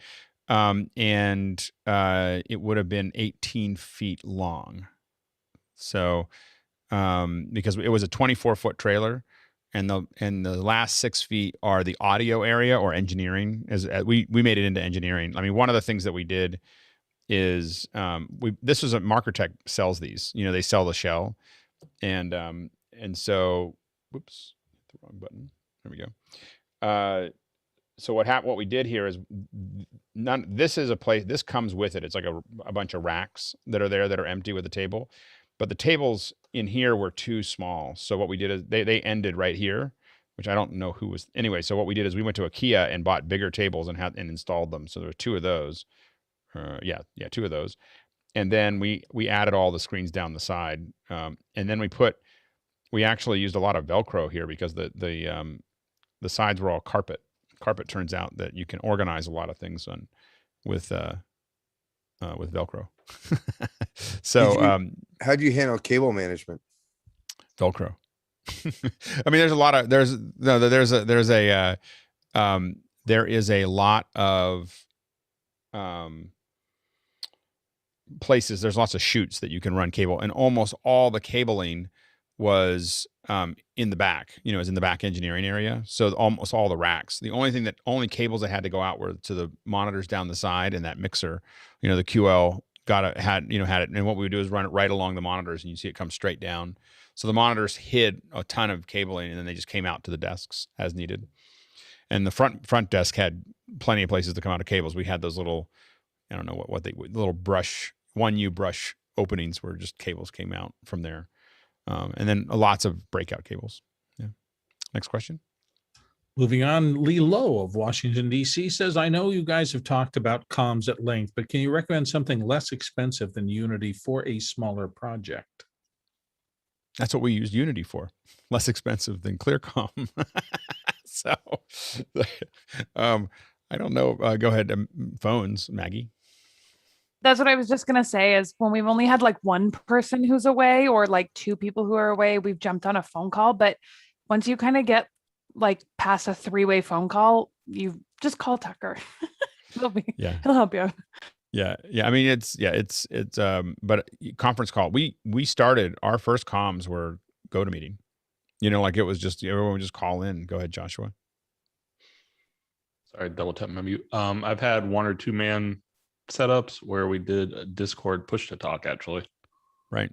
And it would have been 18 feet long. So, because it was a 24-foot trailer, and the last 6 feet are the audio area or engineering. As we made it into engineering. I mean, one of the things that we did is this was a MarkerTech sells these. They sell the shell, and so, whoops, hit the wrong button. There we go. So what we did here is this is a place, this comes with it. It's like a bunch of racks that are there that are empty with a table, but the tables in here were too small. So what we did is they ended right here, which I don't know who was anyway. So what we did is we went to IKEA and bought bigger tables and installed them. So there were 2 of those. 2 of those. And then we added all the screens down the side. And then we actually used a lot of Velcro here because the sides were all carpet. Carpet turns out that you can organize a lot of things with Velcro. So how'd you handle cable management? Velcro. I mean, there is a lot of places. There's lots of chutes that you can run cable, and almost all the cabling was in the back, is in the back engineering area. So almost all the racks. The only cables that had to go out were to the monitors down the side, and that mixer, the QL had it. And what we would do is run it right along the monitors, and you see it come straight down. So the monitors hid a ton of cabling, and then they just came out to the desks as needed. And the front desk had plenty of places to come out of cables. We had those little, I don't know little brush, 1U brush openings where just cables came out from there. And then lots of breakout cables. Yeah. Next question. Moving on, Lee Lowe of Washington, D.C. says, I know you guys have talked about comms at length, but can you recommend something less expensive than Unity for a smaller project? That's what we used Unity for. Less expensive than ClearComm. So, I don't know. Go ahead. Phones, Maggie. That's what I was just going to say is when we've only had like one person who's away or like 2 people who are away, we've jumped on a phone call. But once you kind of get like past a 3-way phone call, you just call Tucker. He'll help you. Yeah. I mean, but conference call, we started, our first comms were GoToMeeting, like it was just, everyone would just call in. Go ahead, Joshua. Sorry, double tap my mute. I've had 1 or 2 man setups where we did a Discord push to talk, actually. Right.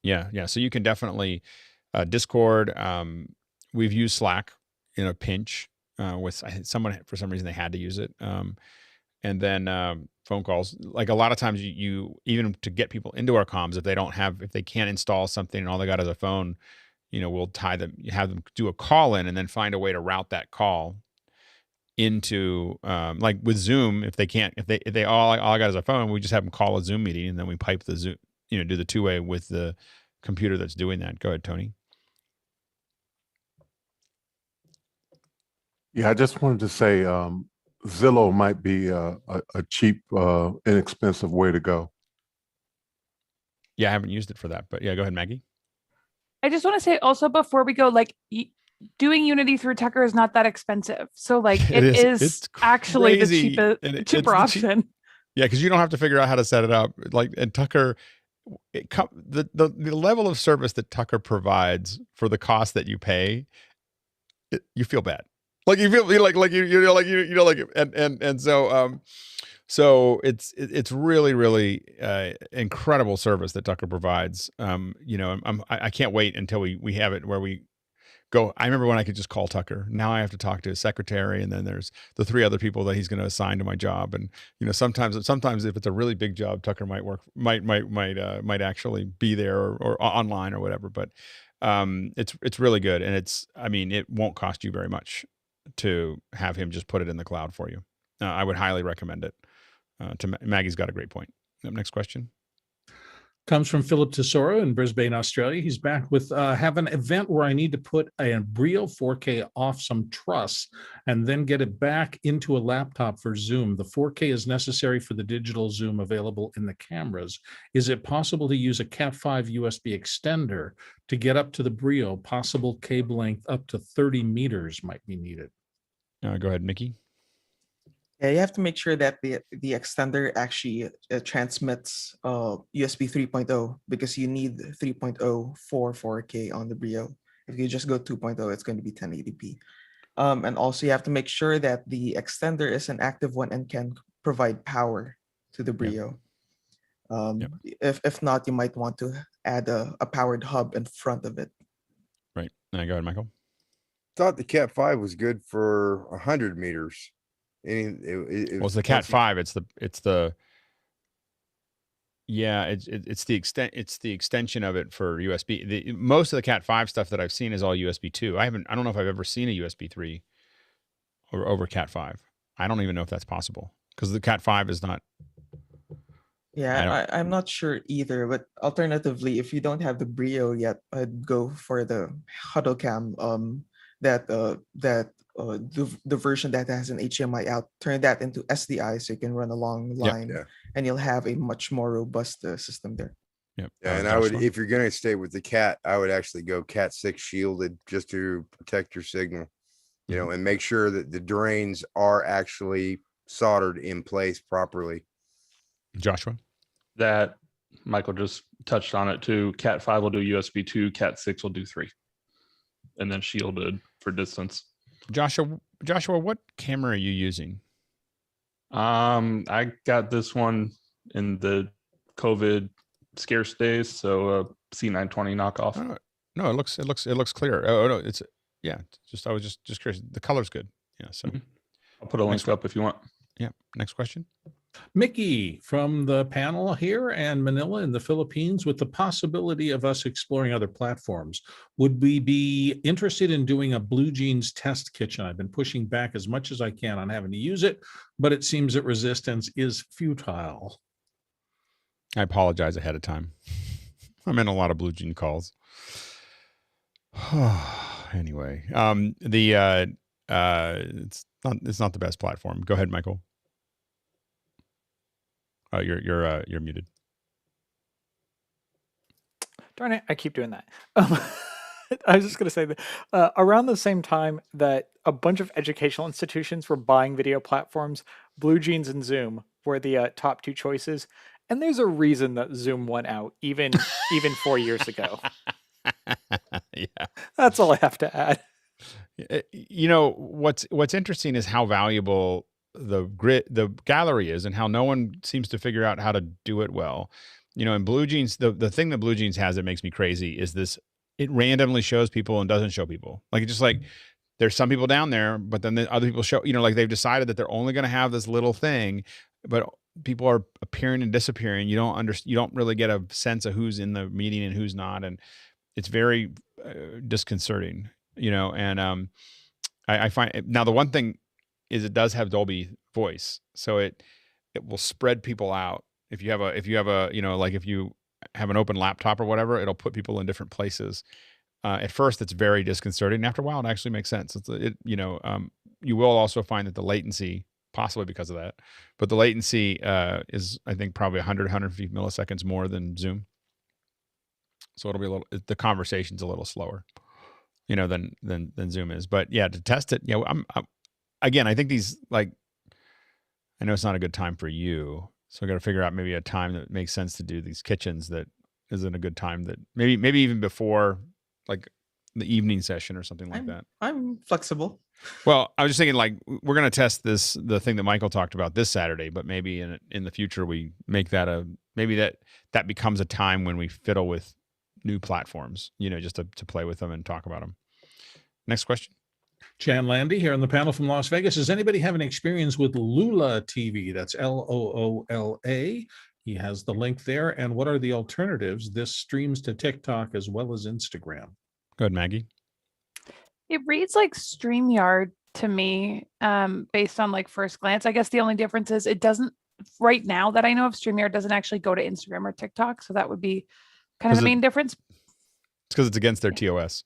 Yeah. So you can definitely Discord. We've used Slack in a pinch with someone, for some reason they had to use it. And then phone calls. Like a lot of times you even to get people into our comms, if they can't install something and all they got is a phone, we'll have them do a call in and then find a way to route that call into like with Zoom. If they all I got is a phone, we just have them call a Zoom meeting and then we pipe the Zoom, do the 2-way with the computer that's doing that. Go ahead, Tony. Yeah, I just wanted to say Zillow might be a cheap, inexpensive way to go. Yeah, I haven't used it for that, but yeah, go ahead, Maggie. I just want to say also before we go, like doing Unity through Tucker is not that expensive. So like it's actually the cheaper option. Yeah, because you don't have to figure out how to set it up. Like, and Tucker, the level of service that Tucker provides for the cost that you pay, you feel bad. Like you feel so it's really, really incredible service that Tucker provides. I can't wait until we have it where we go. I remember when I could just call Tucker. Now I have to talk to his secretary, and then there's the 3 other people that he's going to assign to my job. And sometimes if it's a really big job, Tucker might actually be there or online or whatever. But it's really good, and it won't cost you very much to have him just put it in the cloud for you. I would highly recommend it. Maggie's got a great point. Next question. Comes from Philip Tesoro in Brisbane, Australia. He's back with have an event where I need to put a Brio 4K off some truss and then get it back into a laptop for Zoom. The 4K is necessary for the digital zoom available in the cameras. Is it possible to use a Cat5 USB extender to get up to the Brio? Possible cable length up to 30 meters might be needed. Go ahead, Nikki. Yeah, you have to make sure that the extender actually transmits USB 3.0 because you need 3.0 for 4K on the Brio. If you just go 2.0, it's going to be 1080p. And also you have to make sure that the extender is an active one and can provide power to the Brio. If not, you might want to add a powered hub in front of it. Right. Go ahead, Michael. Thought the Cat 5 was good for 100 meters. It's the Cat 5. It's the extension of it for USB. Most of the Cat 5 stuff that I've seen is all USB 2. I don't know if I've ever seen a USB 3 over Cat 5. I don't even know if that's possible because the Cat 5 is not. Yeah, I'm not sure either. But alternatively, if you don't have the Brio yet, I'd go for the Huddle Cam. The version that has an HDMI out, turn that into SDI so you can run a long line, and you'll have a much more robust system there. Yep. Yeah, and I would, if you're gonna stay with the Cat, I would actually go Cat 6 shielded just to protect your signal, you know, and make sure that the drains are actually soldered in place properly. Joshua, that Michael just touched on it too. Cat 5 will do USB 2, Cat 6 will do 3, and then shielded for distance. Joshua, what camera are you using? I got this one in the COVID scarce days, so C920 knockoff. No, it looks clear. Oh no, I was just curious. The color's good. Yeah, so I'll put a link up if you want. Yeah. Next question. Mickey from the panel here and Manila in the Philippines, with the possibility of us exploring other platforms. Would we be interested in doing a Blue Jeans test kitchen? I've been pushing back as much as I can on having to use it, but it seems that resistance is futile. I apologize ahead of time. I'm in a lot of Blue Jean calls. Anyway, it's not the best platform. Go ahead, Michael. You're muted. Darn it, I keep doing that. I was just going to say that around the same time that a bunch of educational institutions were buying video platforms, Blue Jeans and Zoom were the top two choices. And there's a reason that Zoom went out even 4 years ago. Yeah. That's all I have to add. You know, what's interesting is how valuable the gallery is and how no one seems to figure out how to do it well. You know, in Blue Jeans, the thing that Blue Jeans has that makes me crazy is this: it randomly shows people and doesn't show people. Like, it's just like there's some people down there, but then the other people show, you know, like they've decided that they're only going to have this little thing, but people are appearing and disappearing. You don't really get a sense of who's in the meeting and who's not. And it's very disconcerting, you know, and I find now the one thing is it does have Dolby voice, so it will spread people out. If you have a you know, like if you have an open laptop or whatever, it'll put people in different places. At first, it's very disconcerting. After a while, it actually makes sense. You will also find that the latency, possibly because of that, but the latency is, I think, probably 150 milliseconds more than Zoom. So it'll be the conversation's a little slower, you know, than Zoom is. But yeah, to test it, yeah, again, I think these, like, I know it's not a good time for you, so I got to figure out maybe a time that makes sense to do these kitchens that isn't a good time, that maybe even before, like, the evening session or something like that. I'm flexible. Well, I was just thinking, like, we're going to test the thing that Michael talked about this Saturday, but maybe in the future we make that maybe that becomes a time when we fiddle with new platforms, you know, just to play with them and talk about them. Next question. Chan Landy here on the panel from Las Vegas. Does anybody have an experience with Loola TV? That's Loola. He has the link there. And what are the alternatives? This streams to TikTok as well as Instagram. Go ahead, Maggie. It reads like StreamYard to me, based on like first glance. I guess the only difference is it doesn't, right now that I know of, StreamYard doesn't actually go to Instagram or TikTok. So that would be kind of the main difference. It's because it's against their TOS.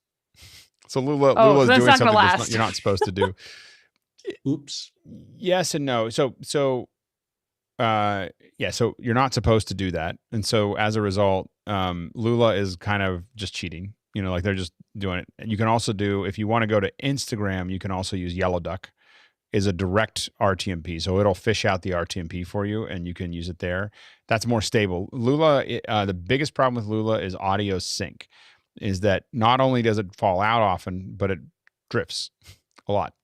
So Lula so is that's doing not something gonna last. you're not supposed to do. Oops. Yes and no. So you're not supposed to do that. And so as a result, Lula is kind of just cheating. You know, like they're just doing it. And you can also do, if you want to go to Instagram, you can also use Yellow Duck, is a direct RTMP. So it'll fish out the RTMP for you and you can use it there. That's more stable. Lula, the biggest problem with Lula is audio sync, is that not only does it fall out often, but it drifts a lot.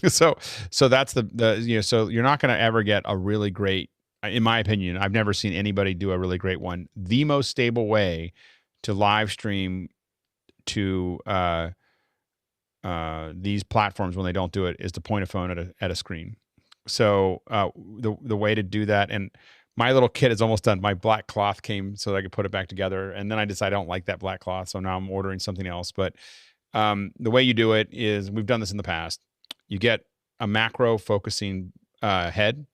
So that's so you're not going to ever get a really great, in my opinion, I've never seen anybody do a really great one. The most stable way to live stream to these platforms when they don't do it is to point a phone at a screen. So the way to do that, and my little kit is almost done. My black cloth came so that I could put it back together, and then I decided I don't like that black cloth, so now I'm ordering something else. But the way you do it is, we've done this in the past. You get a macro focusing head.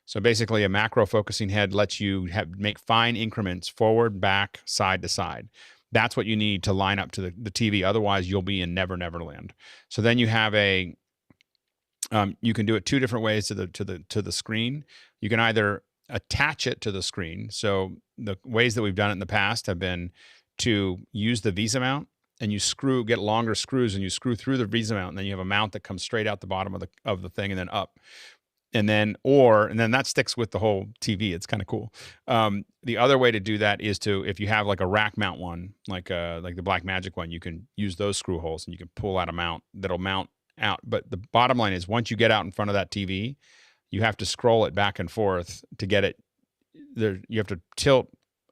So basically, a macro focusing head lets you make fine increments forward, back, side to side. That's what you need to line up to the TV. Otherwise, you'll be in Never Never Land. So then you have you can do it two different ways to the screen. You can either attach it to the screen. So the ways that we've done it in the past have been to use the Visa mount, and you get longer screws, and you screw through the Visa mount, and then you have a mount that comes straight out the bottom of the thing and then up. And then that sticks with the whole TV. It's kind of cool. The other way to do that is if you have like a rack mount one, like the Black Magic one, you can use those screw holes and you can pull out a mount that'll mount out. But the bottom line is, once you get out in front of that TV, you have to scroll it back and forth to get it there. You have to tilt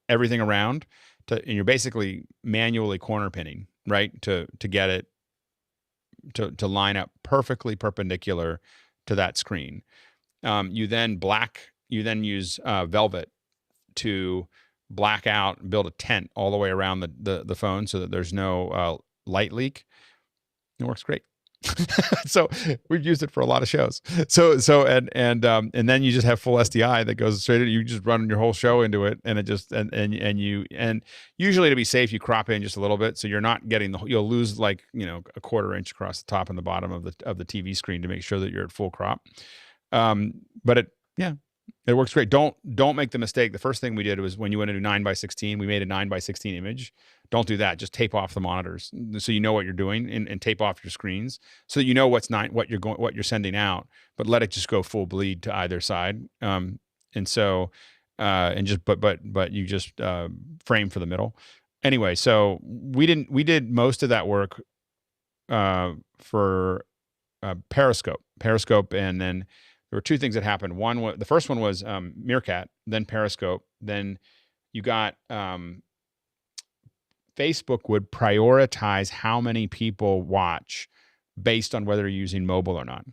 everything around and you're basically manually corner pinning, right? To get it to line up perfectly perpendicular to that screen. You then use velvet to black out and build a tent all the way around the phone so that there's no light leak. It works great. So we've used it for a lot of shows. And then you just have full SDI that goes straight in. You just run your whole show into it, and it just and usually, to be safe, you crop in just a little bit, so you're not getting you'll lose like a quarter inch across the top and the bottom of the TV screen to make sure that you're at full crop. But it works great. Don't make the mistake. The first thing we did was, when you went to do 9:16, we made a 9:16 image. Don't do that. Just tape off the monitors so you know what you're doing, and tape off your screens so that you know what you're sending out, but let it just go full bleed to either side. But you just frame for the middle. Anyway, so we did most of that work for Periscope, and then there were two things that happened. The first one was Meerkat, then Periscope. Then you got Facebook would prioritize how many people watch based on whether you're using mobile or not.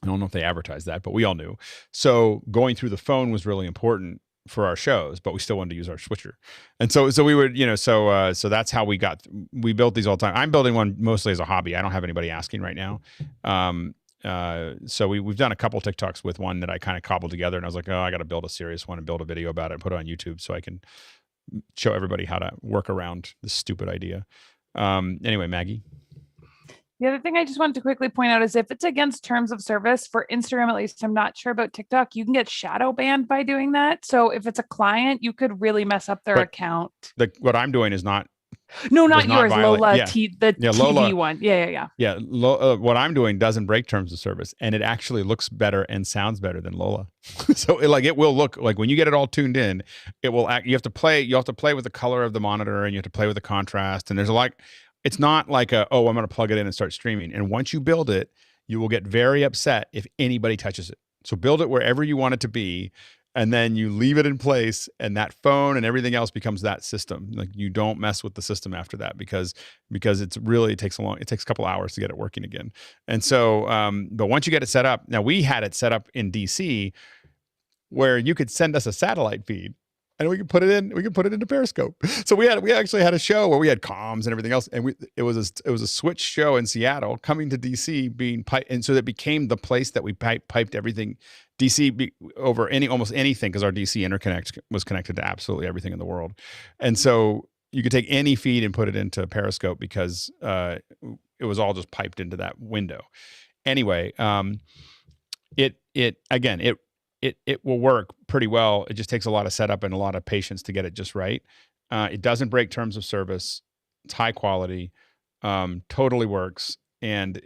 I don't know if they advertised that, but we all knew. So going through the phone was really important for our shows, but we still wanted to use our switcher. And so we would, so that's how we built these all the time. I'm building one mostly as a hobby. I don't have anybody asking right now. So we've done a couple TikToks with one that I kind of cobbled together, and I was like, I got to build a serious one and build a video about it and put it on YouTube so I can show everybody how to work around this stupid idea. Anyway, Maggie. The other thing I just wanted to quickly point out is, if it's against terms of service for Instagram, at least, I'm not sure about TikTok, you can get shadow banned by doing that. So if it's a client, you could really mess up their account. What I'm doing is not. No, not yours, Lola. Yeah. TV Lola, one. Yeah. Yeah. What I'm doing doesn't break terms of service, and it actually looks better and sounds better than Lola. So it will look like, when you get it all tuned in, it will act. You have to play with the color of the monitor, and you have to play with the contrast. And it's not like I'm going to plug it in and start streaming. And once you build it, you will get very upset if anybody touches it. So build it wherever you want it to be, and then you leave it in place, and that phone and everything else becomes that system. Like, you don't mess with the system after that, because it takes a couple hours to get it working again. And so, but once you get it set up, now we had it set up in DC where you could send us a satellite feed, and we could put it into Periscope. So we actually had a show where we had comms and everything else, and it was a Switch show in Seattle coming to DC, being piped, and so that became the place that we piped everything DC over almost anything, because our DC interconnect was connected to absolutely everything in the world, and so you could take any feed and put it into Periscope because it was all just piped into that window. Anyway, it will work pretty well. It just takes a lot of setup and a lot of patience to get it just right. It doesn't break terms of service. It's high quality, totally works, and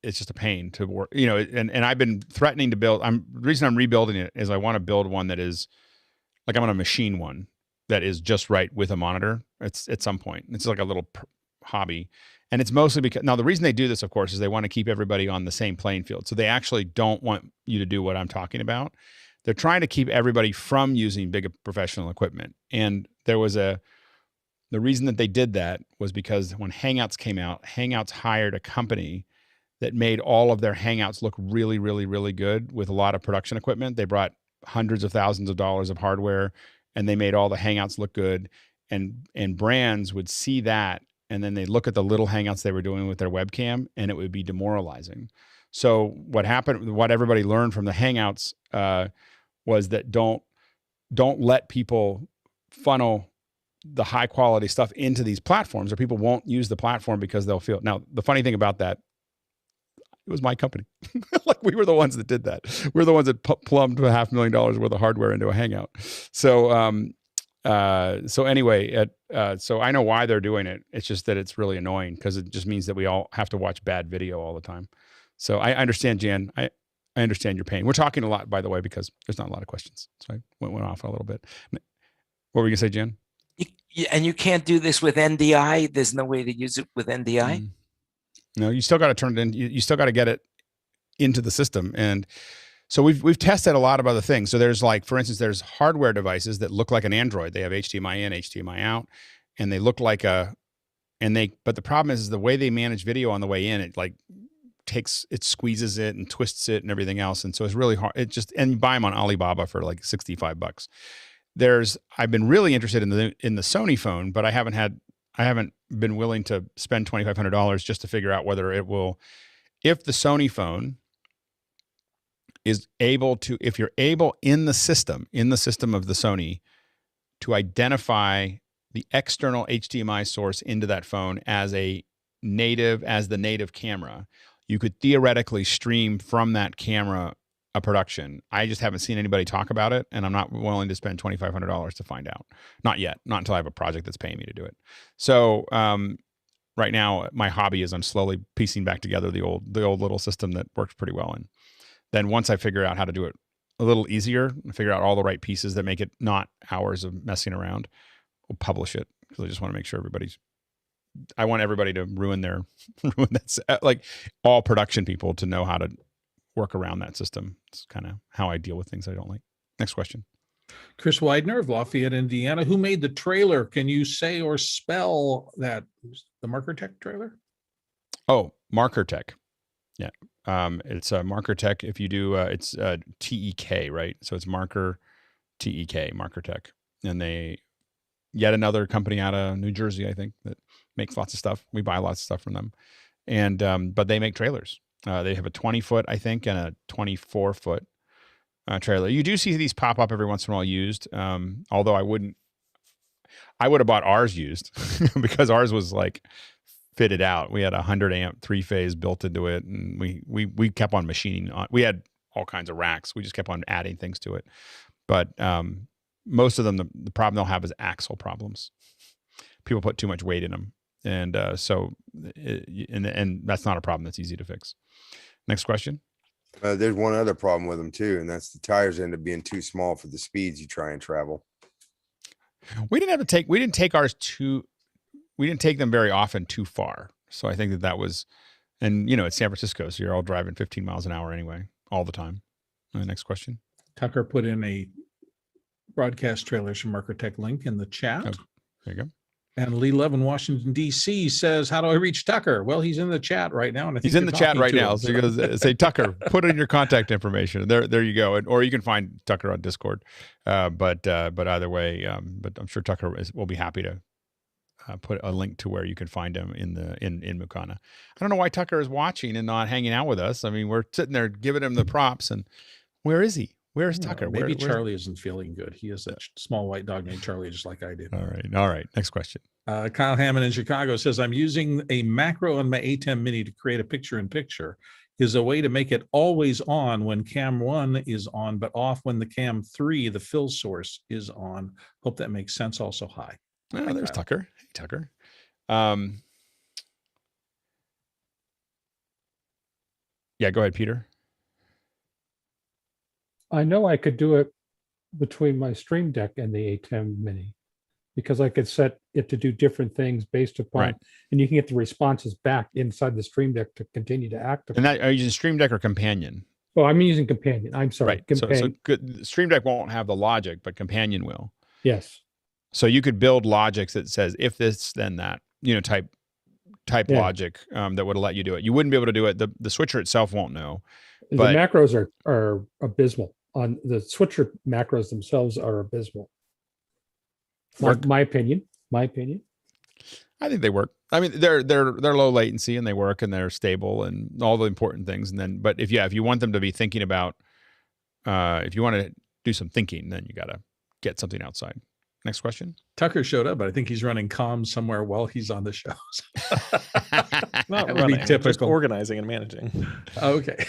it's just a pain to work. And I've been threatening to build. The reason I'm rebuilding it is I want to build one that is like, I'm going to machine one that is just right with a monitor. It's at some point. It's like a little hobby. And it's mostly because, now the reason they do this, of course, is they want to keep everybody on the same playing field. So they actually don't want you to do what I'm talking about. They're trying to keep everybody from using big professional equipment. And the reason that they did that was because when Hangouts came out, Hangouts hired a company that made all of their Hangouts look really, really, really good with a lot of production equipment. They brought hundreds of thousands of dollars of hardware, and they made all the Hangouts look good. And brands would see that, and then they look at the little Hangouts they were doing with their webcam, and it would be demoralizing. So what happened, what everybody learned from the Hangouts was that don't let people funnel the high quality stuff into these platforms, or people won't use the platform because they'll feel. Now, the funny thing about that, it was my company. Like, we were the ones that did that. We were the ones that plumbed $500,000 worth of hardware into a Hangout. So, so anyway, so I know why they're doing it. It's just that it's really annoying because it just means that we all have to watch bad video all the time. So I understand, Jan. I understand your pain. We're talking a lot, by the way, because there's not a lot of questions. So I went off a little bit. What were you gonna say, Jan? And you can't do this with NDI. There's no way to use it with NDI. No, you still got to turn it in. You still got to get it into the system. And so we've tested a lot of other things. So there's, like, for instance, there's hardware devices that look like an Android. They have HDMI in, HDMI out, and they look like but the problem is the way they manage video on the way in, it squeezes it and twists it and everything else. And so it's really hard. And you buy them on Alibaba for like $65. I've been really interested in the Sony phone, but I haven't been willing to spend $2,500 just to figure out whether it will, if the Sony phone is able to, if you're able in the system of the Sony to identify the external HDMI source into that phone as the native camera, you could theoretically stream from that camera a production. I just haven't seen anybody talk about it, and I'm not willing to spend $2,500 to find out. Not yet. Not until I have a project that's paying me to do it. So right now, my hobby is I'm slowly piecing back together the old little system that works pretty well. And then once I figure out how to do it a little easier, figure out all the right pieces that make it not hours of messing around, we'll publish it, because I just want to make sure I want everybody to ruin that, like all production people to know how to work around that system. It's kind of how I deal with things I don't like. Next question. Chris Widener of Lafayette, Indiana. Who made the trailer? Can you say or spell that? The MarkerTech trailer? Oh, MarkerTech. Yeah. It's a MarkerTech. If you do, it's TEK, right? So it's Marker TEK, MarkerTech. And yet another company out of New Jersey, I think, that makes lots of stuff. We buy lots of stuff from them. And, but they make trailers. They have a 20-foot, I think, and a 24-foot trailer. You do see these pop up every once in a while used. Although I would have bought ours used because ours was like fitted out. We had a 100 amp 3-phase built into it, and we kept on machining on. We had all kinds of racks. We just kept on adding things to it. But most of them, the problem they'll have is axle problems. People put too much weight in them. And and that's not a problem that's easy to fix. Next question. There's one other problem with them too, and that's the tires end up being too small for the speeds you try and travel. We didn't take them very often too far. So I think that was, and it's San Francisco, so you're all driving 15 miles an hour anyway, all the time. Next question. Tucker put in a broadcast trailers from MarkerTech link in the chat. Oh, there you go. And Lee Love in Washington, D.C. says, how do I reach Tucker? Well, he's in the chat right now. And I think he's in the chat right now. So he goes, say, Tucker, put in your contact information. There you go. Or you can find Tucker on Discord. But either way, but I'm sure Tucker will be happy to put a link to where you can find him in Mukana. I don't know why Tucker is watching and not hanging out with us. I mean, we're sitting there giving him the props, and where is he? Where's Tucker? Maybe Charlie isn't feeling good. He has a small white dog named Charlie, just like I do. All right. Next question. Kyle Hammond in Chicago says, I'm using a macro on my ATEM Mini to create a picture-in-picture. Is a way to make it always on when cam 1 is on, but off when the cam 3, the fill source, is on. Hope that makes sense. Also, hi. Oh, there's Tucker. Hey, Tucker. Yeah, go ahead, Peter. I know I could do it between my Stream Deck and the ATEM Mini because I could set it to do different things based upon, and you can get the responses back inside the Stream Deck to continue to activate. And that, are you using Stream Deck or Companion? Oh, I'm using Companion. I'm sorry. Right. Companion. So good. Stream Deck won't have the logic, but Companion will. Yes. So you could build logics that says if this, then that, type logic that would let you do it. You wouldn't be able to do it. The switcher itself won't know. The But macros are abysmal. On the switcher macros themselves are abysmal. My opinion. I think they work. I mean, they're low latency and they work and they're stable and all the important things. And then, but if you want them to be thinking about, if you want to do some thinking, then you got to get something outside. Next question. Tucker showed up, but I think he's running comms somewhere while he's on the shows. Not That would running, be typical. just organizing and managing. Okay.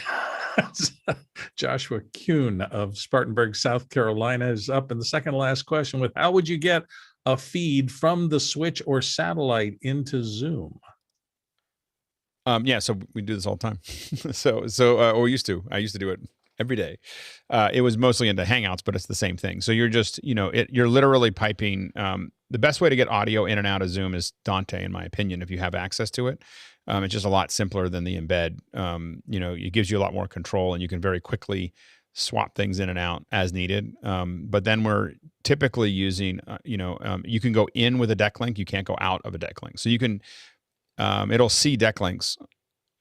Joshua Kuhn of Spartanburg, South Carolina is up in the second last question with, how would you get a feed from the switch or satellite into Zoom? Yeah, so we do this all the time. Or used to. I used to do it every day. It was mostly into Hangouts, but it's the same thing. So you're just, you're literally piping. The best way to get audio in and out of Zoom is Dante, in my opinion, if you have access to it. It's just a lot simpler than the embed. It gives you a lot more control and you can very quickly swap things in and out as needed. But then we're typically using, you can go in with a deck link. You can't go out of a deck link. So you can, it'll see deck links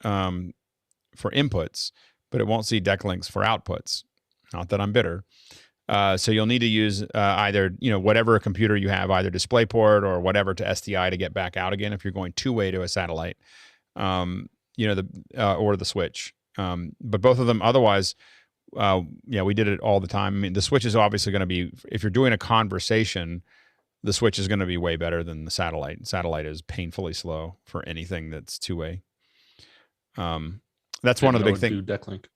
for inputs, but it won't see deck links for outputs. Not that I'm bitter. So you'll need to use either, whatever computer you have, either DisplayPort or whatever to SDI to get back out again if you're going two-way to a satellite, or the switch. But both of them, otherwise, we did it all the time. I mean, the switch is obviously going to be, if you're doing a conversation, the switch is going to be way better than the satellite. Satellite is painfully slow for anything that's two-way. That's one of the big things. Deck link.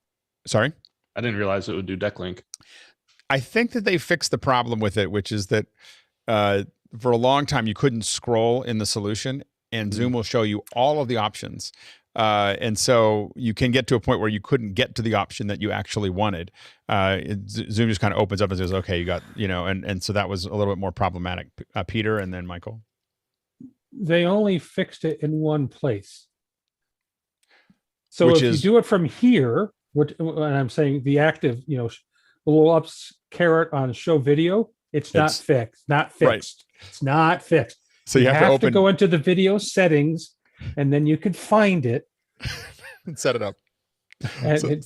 Sorry? I didn't realize it would do deck link. I think that they fixed the problem with it, which is that for a long time you couldn't scroll in the solution, and Zoom will show you all of the options. And so you can get to a point where you couldn't get to the option that you actually wanted. Zoom just kind of opens up and says, okay, you got, and so that was a little bit more problematic. Peter and then Michael. They only fixed it in one place. So if you do it from here, and I'm saying the active, little ups caret on show video, it's not fixed. Right. It's not fixed. So you have to go into the video settings, and then you can find it and set it up. And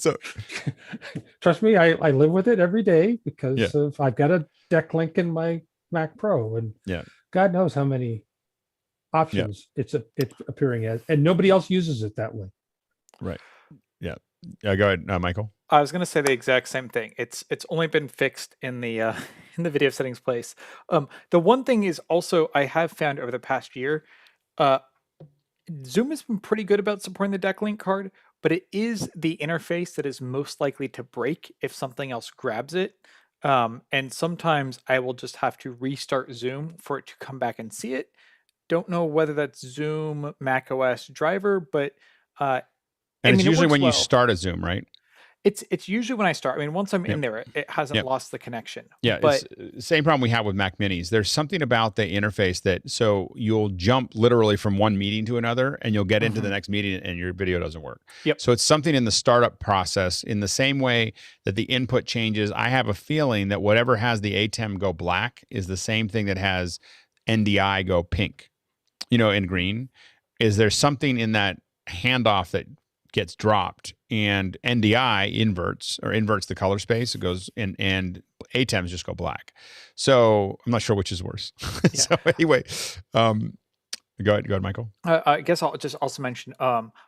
trust me, I live with it every day because I've got a deck link in my Mac Pro, and God knows how many options it's appearing as, and nobody else uses it that way. Right. Yeah. Go ahead, Michael. I was going to say the exact same thing. It's only been fixed in the in the video settings place. The one thing is also I have found over the past year, Zoom has been pretty good about supporting the deck link card, but it is the interface that is most likely to break if something else grabs it. And sometimes I will just have to restart Zoom for it to come back and see it. Don't know whether that's Zoom, macOS driver, but it's usually when you start a Zoom, right? It's usually when I start. I mean, once I'm in there, it hasn't lost the connection. Yeah, but it's same problem we have with Mac Minis. There's something about the interface that so you'll jump literally from one meeting to another, and you'll get into the next meeting, and your video doesn't work. Yep. So it's something in the startup process. In the same way that the input changes, I have a feeling that whatever has the ATEM go black is the same thing that has NDI go pink. in green, is there something in that handoff that gets dropped, and NDI inverts the color space. It goes and ATEMs just go black. So I'm not sure which is worse. Yeah. So anyway, go ahead, Michael. I guess I'll just also mention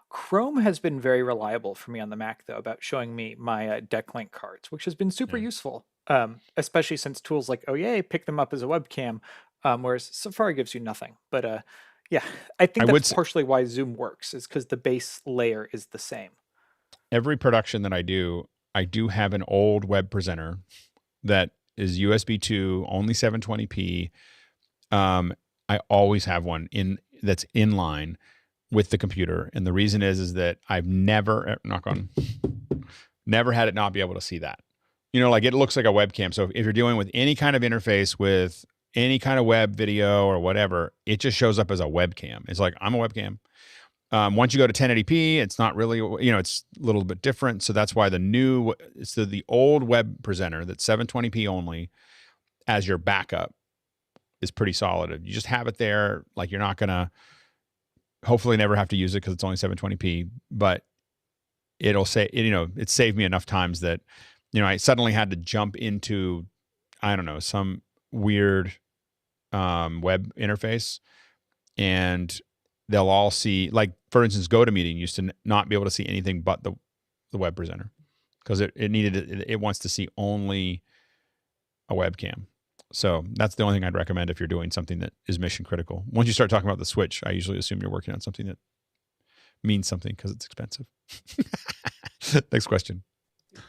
Chrome has been very reliable for me on the Mac, though, about showing me my deck link cards, which has been super useful, especially since tools like OEA pick them up as a webcam, whereas Safari gives you nothing. But yeah, I think that's partially why Zoom works, is because the base layer is the same. Every production that I do have an old web presenter that is USB 2, only 720p. I always have one that's in line with the computer, and the reason is that I've never, knock on, never had it not be able to see that. Like it looks like a webcam. So if you're dealing with any kind of interface with any kind of web video or whatever, it just shows up as a webcam. It's like, I'm a webcam. Once you go to 1080p, it's not really, it's a little bit different. So that's why the old web presenter that's 720p only as your backup is pretty solid. You just have it there. Like, you're not going to hopefully never have to use it because it's only 720p, but it'll say, it saved me enough times that, I suddenly had to jump into, I don't know, some weird web interface, and they'll all see, like, for instance, GoToMeeting used to not be able to see anything but the web presenter because it wants to see only a webcam. So that's the only thing I'd recommend if you're doing something that is mission critical. Once you start talking about the switch, I usually assume you're working on something that means something because it's expensive. Next question.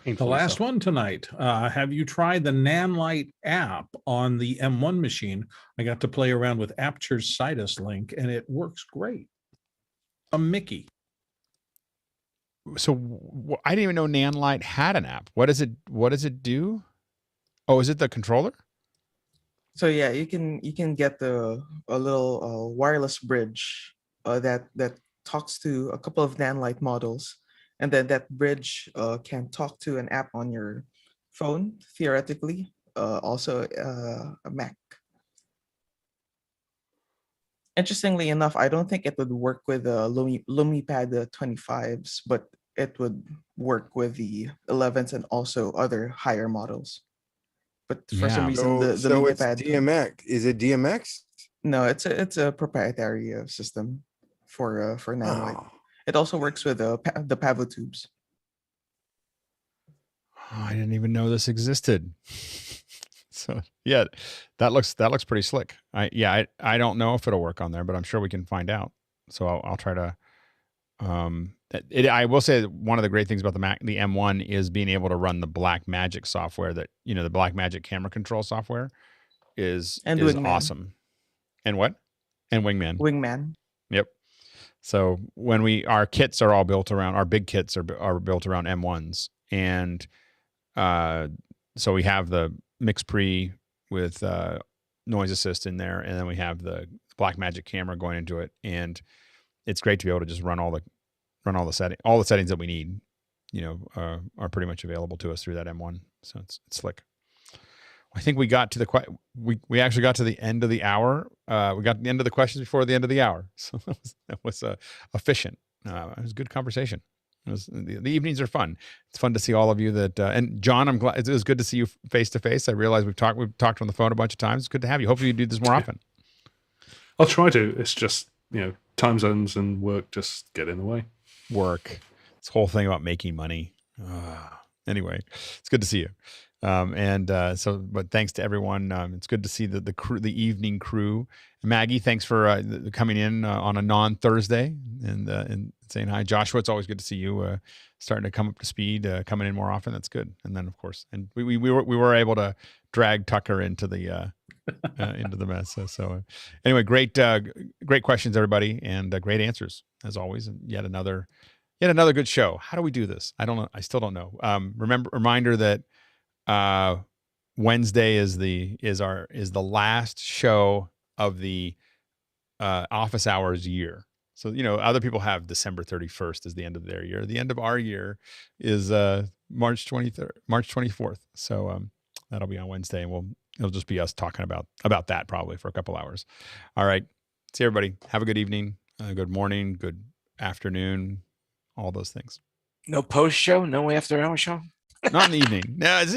The last one tonight. Have you tried the Nanlite app on the M1 machine? I got to play around with Aperture's Sidus link, and it works great. A Mickey. So I didn't even know Nanlite had an app. What does it do? Oh, is it the controller? So yeah, you can get a little wireless bridge that talks to a couple of Nanlite models, and then that bridge can talk to an app on your phone, theoretically, also a Mac. Interestingly enough, I don't think it would work with the LumiPad 25s, but it would work with the 11s and also other higher models. But for some reason, the so LumiPad, it's DMX. Is it DMX? No, it's a proprietary system for Nanlite. Oh. It also works with the Pavo tubes. Oh, I didn't even know this existed. So yeah, that looks pretty slick. I don't know if it'll work on there, but I'm sure we can find out. So I'll try to. I will say that one of the great things about the M1 is being able to run the Blackmagic software. That the Blackmagic camera control software is awesome. And what? And Wingman. Wingman. Yep. So when our kits are all built around, our big kits are built around M1s, and so we have the Mix Pre with noise assist in there, and then we have the Blackmagic camera going into it, and it's great to be able to just run all the settings that we need. Are pretty much available to us through that M1. So it's slick. I think we got to we actually got to the end of the hour. We got to the end of the questions before the end of the hour. So that was efficient. It was a good conversation. The evenings are fun. It's fun to see all of you and John, I'm glad it was good to see you face to face. I realize we've talked on the phone a bunch of times. It's good to have you. Hopefully you do this more often. I'll try to. It's just, time zones and work just get in the way. Work. This whole thing about making money. Anyway, it's good to see you. But thanks to everyone. It's good to see the crew, the evening crew. Maggie, thanks for coming in on a non-Thursday and saying hi. Joshua, it's always good to see you starting to come up to speed, coming in more often. That's good. And then of course, and we were able to drag Tucker into the mess. So anyway, great questions, everybody, and great answers as always. And yet another good show. How do we do this? I don't know. I still don't know. Reminder that Wednesday is the last show of the office hours year. So other people have December 31st as the end of their year. The end of our year is March 24th. So that'll be on Wednesday, and it'll just be us talking about that probably for a couple hours. All right. See everybody. Have a good evening, good morning, good afternoon, all those things. No post show, no after hour show. Not in the evening. No, it's